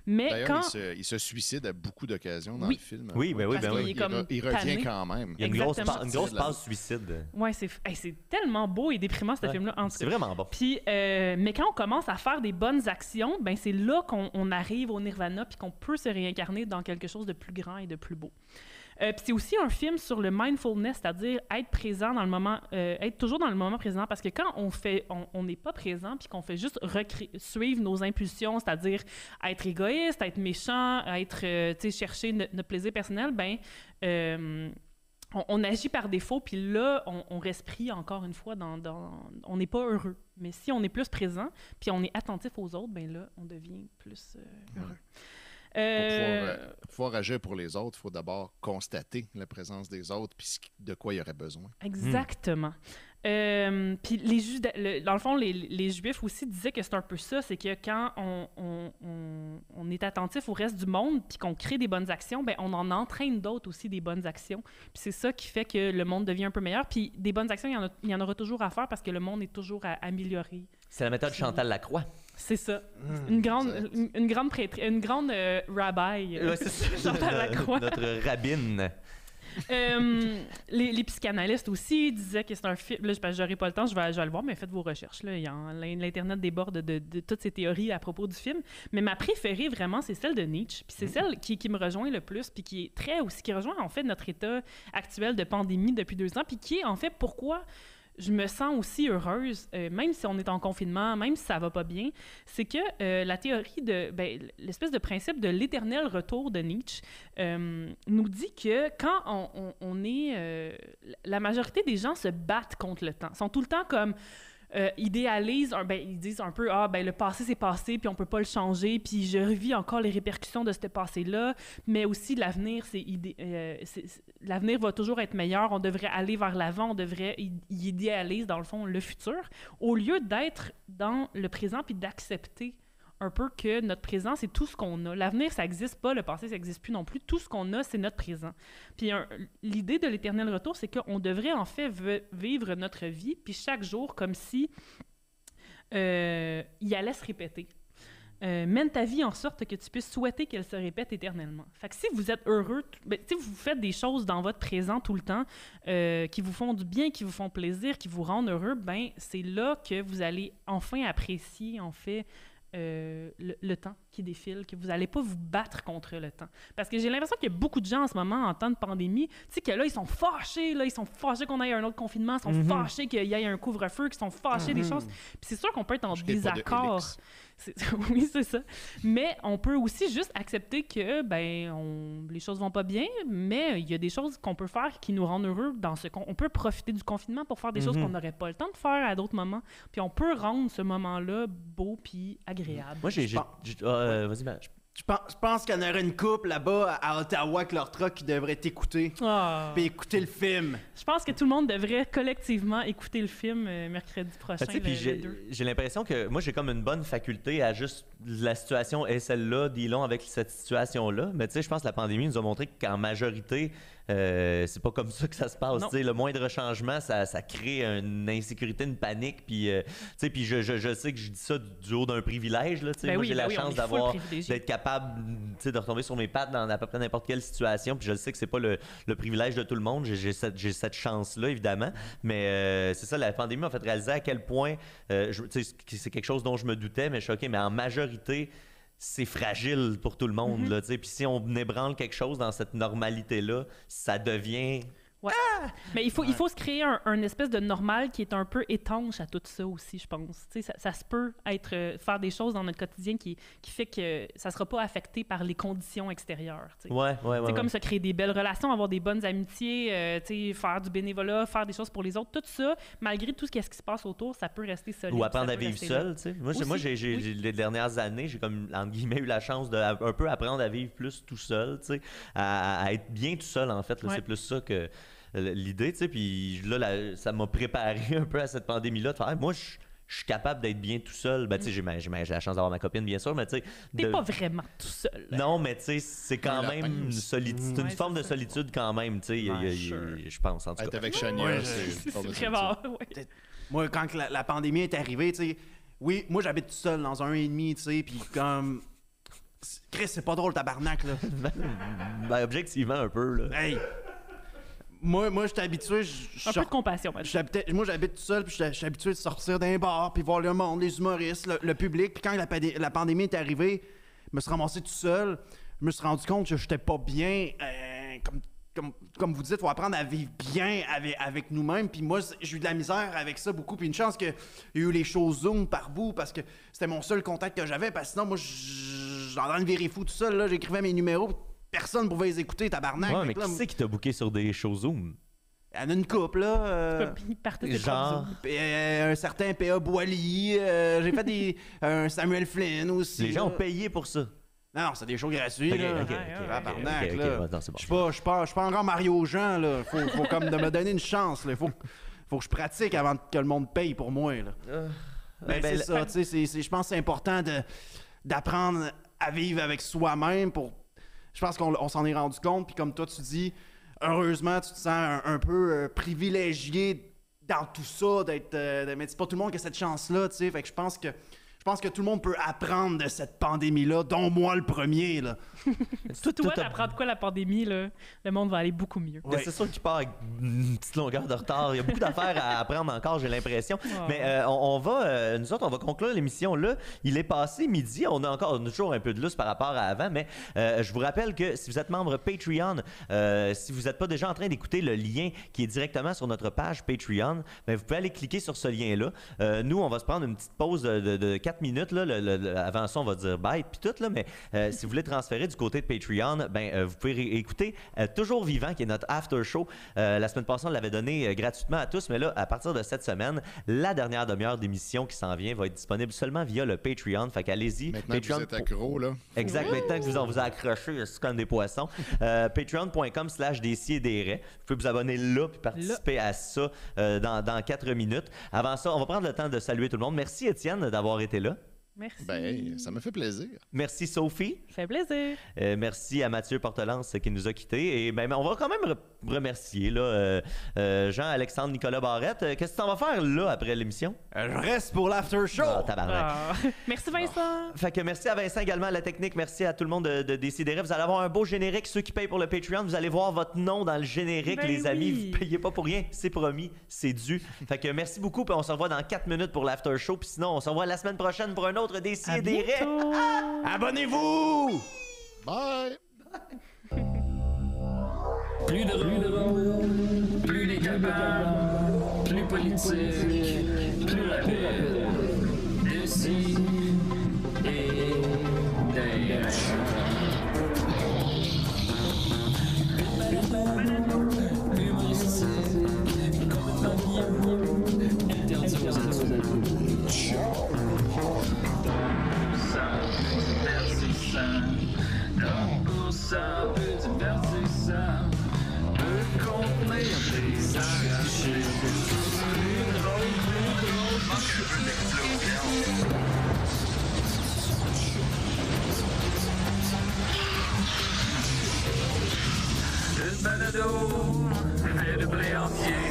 Mais d'ailleurs, il se suicide à beaucoup d'occasions dans le film. Oui, ben oui, parce qu'il est comme il revient quand même. Il y a une grosse passe suicide. Ouais, c'est tellement beau et déprimant, ce film-là. C'est vraiment bon. Puis, mais quand on commence à faire des bonnes actions, ben c'est là qu'on arrive au nirvana puis qu'on peut se réincarner dans quelque chose de plus grand et de plus beau. Puis c'est aussi un film sur le mindfulness, c'est-à-dire être présent dans le moment, être toujours dans le moment présent, parce que quand on n'est pas présent puis qu'on fait juste suivre nos impulsions, c'est-à-dire être égoïste, être méchant, être, chercher notre plaisir personnel, ben on agit par défaut, puis là, on reste pris encore une fois on n'est pas heureux. Mais si on est plus présent, puis on est attentif aux autres, ben là, on devient plus heureux. Pour pouvoir agir pour les autres, il faut d'abord constater la présence des autres puis de quoi il y aurait besoin. Exactement. Puis dans le fond, les Juifs aussi disaient que c'est un peu ça, c'est que quand on est attentif au reste du monde puis qu'on crée des bonnes actions, ben on en entraîne d'autres aussi des bonnes actions. Puis c'est ça qui fait que le monde devient un peu meilleur. Puis des bonnes actions, il y en aura toujours à faire parce que le monde est toujours à améliorer. C'est la méthode Chantal Lacroix. C'est ça. Une grande rabbi. Ouais, c'est ça. Chantal Lacroix. Notre rabbine. Les psychanalystes aussi disaient que c'est un film. Là, j'aurai pas le temps, je vais le voir, mais faites vos recherches. Là. L'Internet déborde de toutes ces théories à propos du film. Mais ma préférée, vraiment, c'est celle de Nietzsche. Puis c'est celle qui me rejoint le plus, puis qui rejoint en fait notre état actuel de pandémie depuis 2 ans, puis qui est en fait pourquoi je me sens aussi heureuse, même si on est en confinement, même si ça va pas bien, c'est que la théorie l'espèce de principe de l'éternel retour de Nietzsche nous dit que quand on est... la majorité des gens se battent contre le temps, sont tout le temps comme... idéalisent, ils disent un peu le passé c'est passé puis on peut pas le changer puis je revis encore les répercussions de ce passé-là, mais aussi l'avenir l'avenir va toujours être meilleur, on devrait aller vers l'avant, on devrait idéaliser dans le fond le futur au lieu d'être dans le présent puis d'accepter un peu que notre présent, c'est tout ce qu'on a. L'avenir, ça n'existe pas, le passé, ça n'existe plus non plus. Tout ce qu'on a, c'est notre présent. Puis l'idée de l'éternel retour, c'est qu'on devrait en fait vivre notre vie, puis chaque jour, comme si il allait se répéter. Mène ta vie en sorte que tu puisses souhaiter qu'elle se répète éternellement. Fait que si vous êtes heureux, si vous faites des choses dans votre présent tout le temps, qui vous font du bien, qui vous font plaisir, qui vous rendent heureux, ben c'est là que vous allez enfin apprécier, en fait, le temps qui défile, que vous n'allez pas vous battre contre le temps. Parce que j'ai l'impression qu'il y a beaucoup de gens en ce moment, en temps de pandémie, tu sais, que là, ils sont fâchés qu'on ait un autre confinement, ils sont fâchés qu'il y ait un couvre-feu, qu'ils sont fâchés des choses. Puis c'est sûr qu'on peut être en désaccord. Oui, c'est ça. Mais on peut aussi juste accepter que les choses vont pas bien, mais il y a des choses qu'on peut faire qui nous rendent heureux on peut profiter du confinement pour faire des choses qu'on n'aurait pas le temps de faire à d'autres moments. Puis on peut rendre ce moment-là beau puis agréable. Moi, vas-y, ben, Je pense qu'il y en aurait une couple là-bas à Ottawa avec leur truck qui devrait t'écouter. Puis écouter le film. Je pense que tout le monde devrait collectivement écouter le film mercredi prochain. J'ai l'impression que moi, j'ai comme une bonne faculté à juste la situation est celle-là, dealons avec cette situation-là. Mais tu sais, je pense que la pandémie nous a montré qu'en majorité, c'est pas comme ça que ça se passe. Le moindre changement, ça crée une insécurité, une panique. Puis, puis je sais que je dis ça du haut d'un privilège. Là, moi, j'ai la chance d'être capable de retomber sur mes pattes dans à peu près n'importe quelle situation. Puis je sais que c'est pas le privilège de tout le monde. J'ai cette chance-là, évidemment. Mais c'est ça, la pandémie m'a fait réaliser à quel point c'est quelque chose dont je me doutais, mais je suis OK, mais en majorité, c'est fragile pour tout le monde. Là, puis si on ébranle quelque chose dans cette normalité-là, ça devient... Ouais. Mais il faut se créer un espèce de normal qui est un peu étanche à tout ça aussi, je pense. Ça se peut faire des choses dans notre quotidien qui fait que ça ne sera pas affecté par les conditions extérieures. C'est comme se créer des belles relations, avoir des bonnes amitiés, faire du bénévolat, faire des choses pour les autres. Tout ça, malgré tout ce qui se passe autour, ça peut rester solide. Ou apprendre à vivre seul. Moi, les dernières années, j'ai comme, entre guillemets, eu la chance de un peu apprendre à vivre plus tout seul, à être bien tout seul, en fait. Là, c'est plus ça que... l'idée, puis là, ça m'a préparé un peu à cette pandémie-là de faire, moi, je suis capable d'être bien tout seul. Ben, tu sais, j'ai la chance d'avoir ma copine, bien sûr, mais tu sais... T'es pas vraiment tout seul. Non, mais tu sais, c'est quand même une solitude. C'est une forme de solitude quand même, tu sais, je pense, en tout cas. Être avec Chania, c'est vraiment... Ouais. Moi, quand la pandémie est arrivée, tu sais, oui, moi, j'habite tout seul dans un 1,5, tu sais, puis comme... Chris, c'est pas drôle, tabarnak, là. Ben, objectivement, un peu, là. Hey! Moi, je suis habitué... Un peu de compassion, moi, j'habite tout seul, puis je suis habitué de sortir d'un bar, puis voir le monde, les humoristes, le public. Puis quand la pandémie est arrivée, je me suis ramassé tout seul. Je me suis rendu compte que j'étais pas bien. Comme vous dites, il faut apprendre à vivre bien avec nous-mêmes. Puis moi, j'ai eu de la misère avec ça beaucoup. Puis une chance qu'il y a eu les shows Zoom par bout, parce que c'était mon seul contact que j'avais. Parce que sinon, moi, j'étais en train de virer fou tout seul. Là, j'écrivais mes numéros. Personne pouvait les écouter, tabarnak. Ouais, mais qui c'est qui t'a booké sur des shows Zoom? Il y en a une couple, là. Genre? Un certain P.A. Boily. J'ai fait un Samuel Flynn aussi. Les gens ont payé pour ça. Non, c'est des shows gratuits, OK, là. tabarnak, là. Non, c'est bon. Je suis pas encore Mario Jean, là. Faut comme de me donner une chance, là. Faut que je pratique avant que le monde paye pour moi, là. C'est ça, tu sais. Je pense que c'est important d'apprendre à vivre avec soi-même pour... Je pense qu'on s'en est rendu compte, puis comme toi, tu dis, heureusement, tu te sens un peu privilégié dans tout ça, mais c'est pas tout le monde qui a cette chance-là, tu sais. Fait que je pense que tout le monde peut apprendre de cette pandémie-là, dont moi le premier, là. Toi, d'apprendre quoi la pandémie, là, le monde va aller beaucoup mieux. Ouais. C'est sûr qu'il part avec une petite longueur de retard. Il y a beaucoup d'affaires à apprendre encore, j'ai l'impression. Mais nous autres, on va conclure l'émission là. Il est passé midi. On a toujours un peu de lousse par rapport à avant, mais je vous rappelle que si vous êtes membre Patreon, si vous n'êtes pas déjà en train d'écouter le lien qui est directement sur notre page Patreon, ben, vous pouvez aller cliquer sur ce lien-là. Nous, on va se prendre une petite pause de 4 minutes. Là, avant ça, on va dire bye puis tout, là, mais si vous voulez transférer du côté de Patreon, vous pouvez écouter Toujours Vivant, qui est notre after show. La semaine passée, on l'avait donné gratuitement à tous, mais là, à partir de cette semaine, la dernière demi-heure d'émission qui s'en vient va être disponible seulement via le Patreon. Fait qu'allez-y. Maintenant Patreon, que vous êtes accro, là. Exact. Maintenant que on vous a accroché, c'est comme des poissons. Patreon.com/DCDR. Vous pouvez vous abonner là puis participer à ça dans 4 minutes. Avant ça, on va prendre le temps de saluer tout le monde. Merci, Étienne, d'avoir été là. Merci. Ben, ça me fait plaisir. Merci, Sophie. Ça fait plaisir. Merci à Mathieu Portelance qui nous a quittés. Et on va quand même remercier là, Jean-Alexandre Nicolas Barrette. Qu'est-ce que tu vas faire là après l'émission? Je reste pour l'after show. Merci Vincent. Fait que merci à Vincent également à la technique. Merci à tout le monde de Décideret. Vous allez avoir un beau générique. Ceux qui payent pour le Patreon, vous allez voir votre nom dans le générique, les amis. Vous payez pas pour rien. C'est promis. C'est dû. Fait que merci beaucoup. Puis on se revoit dans 4 minutes pour l'after show. Puis sinon, on se revoit la semaine prochaine pour un autre Décideret. Abonnez-vous. Bye. Plus de rôle, plus décapable, plus politique, plus rapide. D'ici et d'ailleurs. Humoristique, complètement interdit aux adultes. Peu divertissant, peut contenir des arrachés. Plus drôle, manque un peu d'explosion. Une balado, fait de blé entier,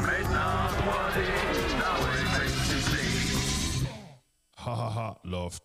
maintenant 3D, dans le Ha ha ha, Loft.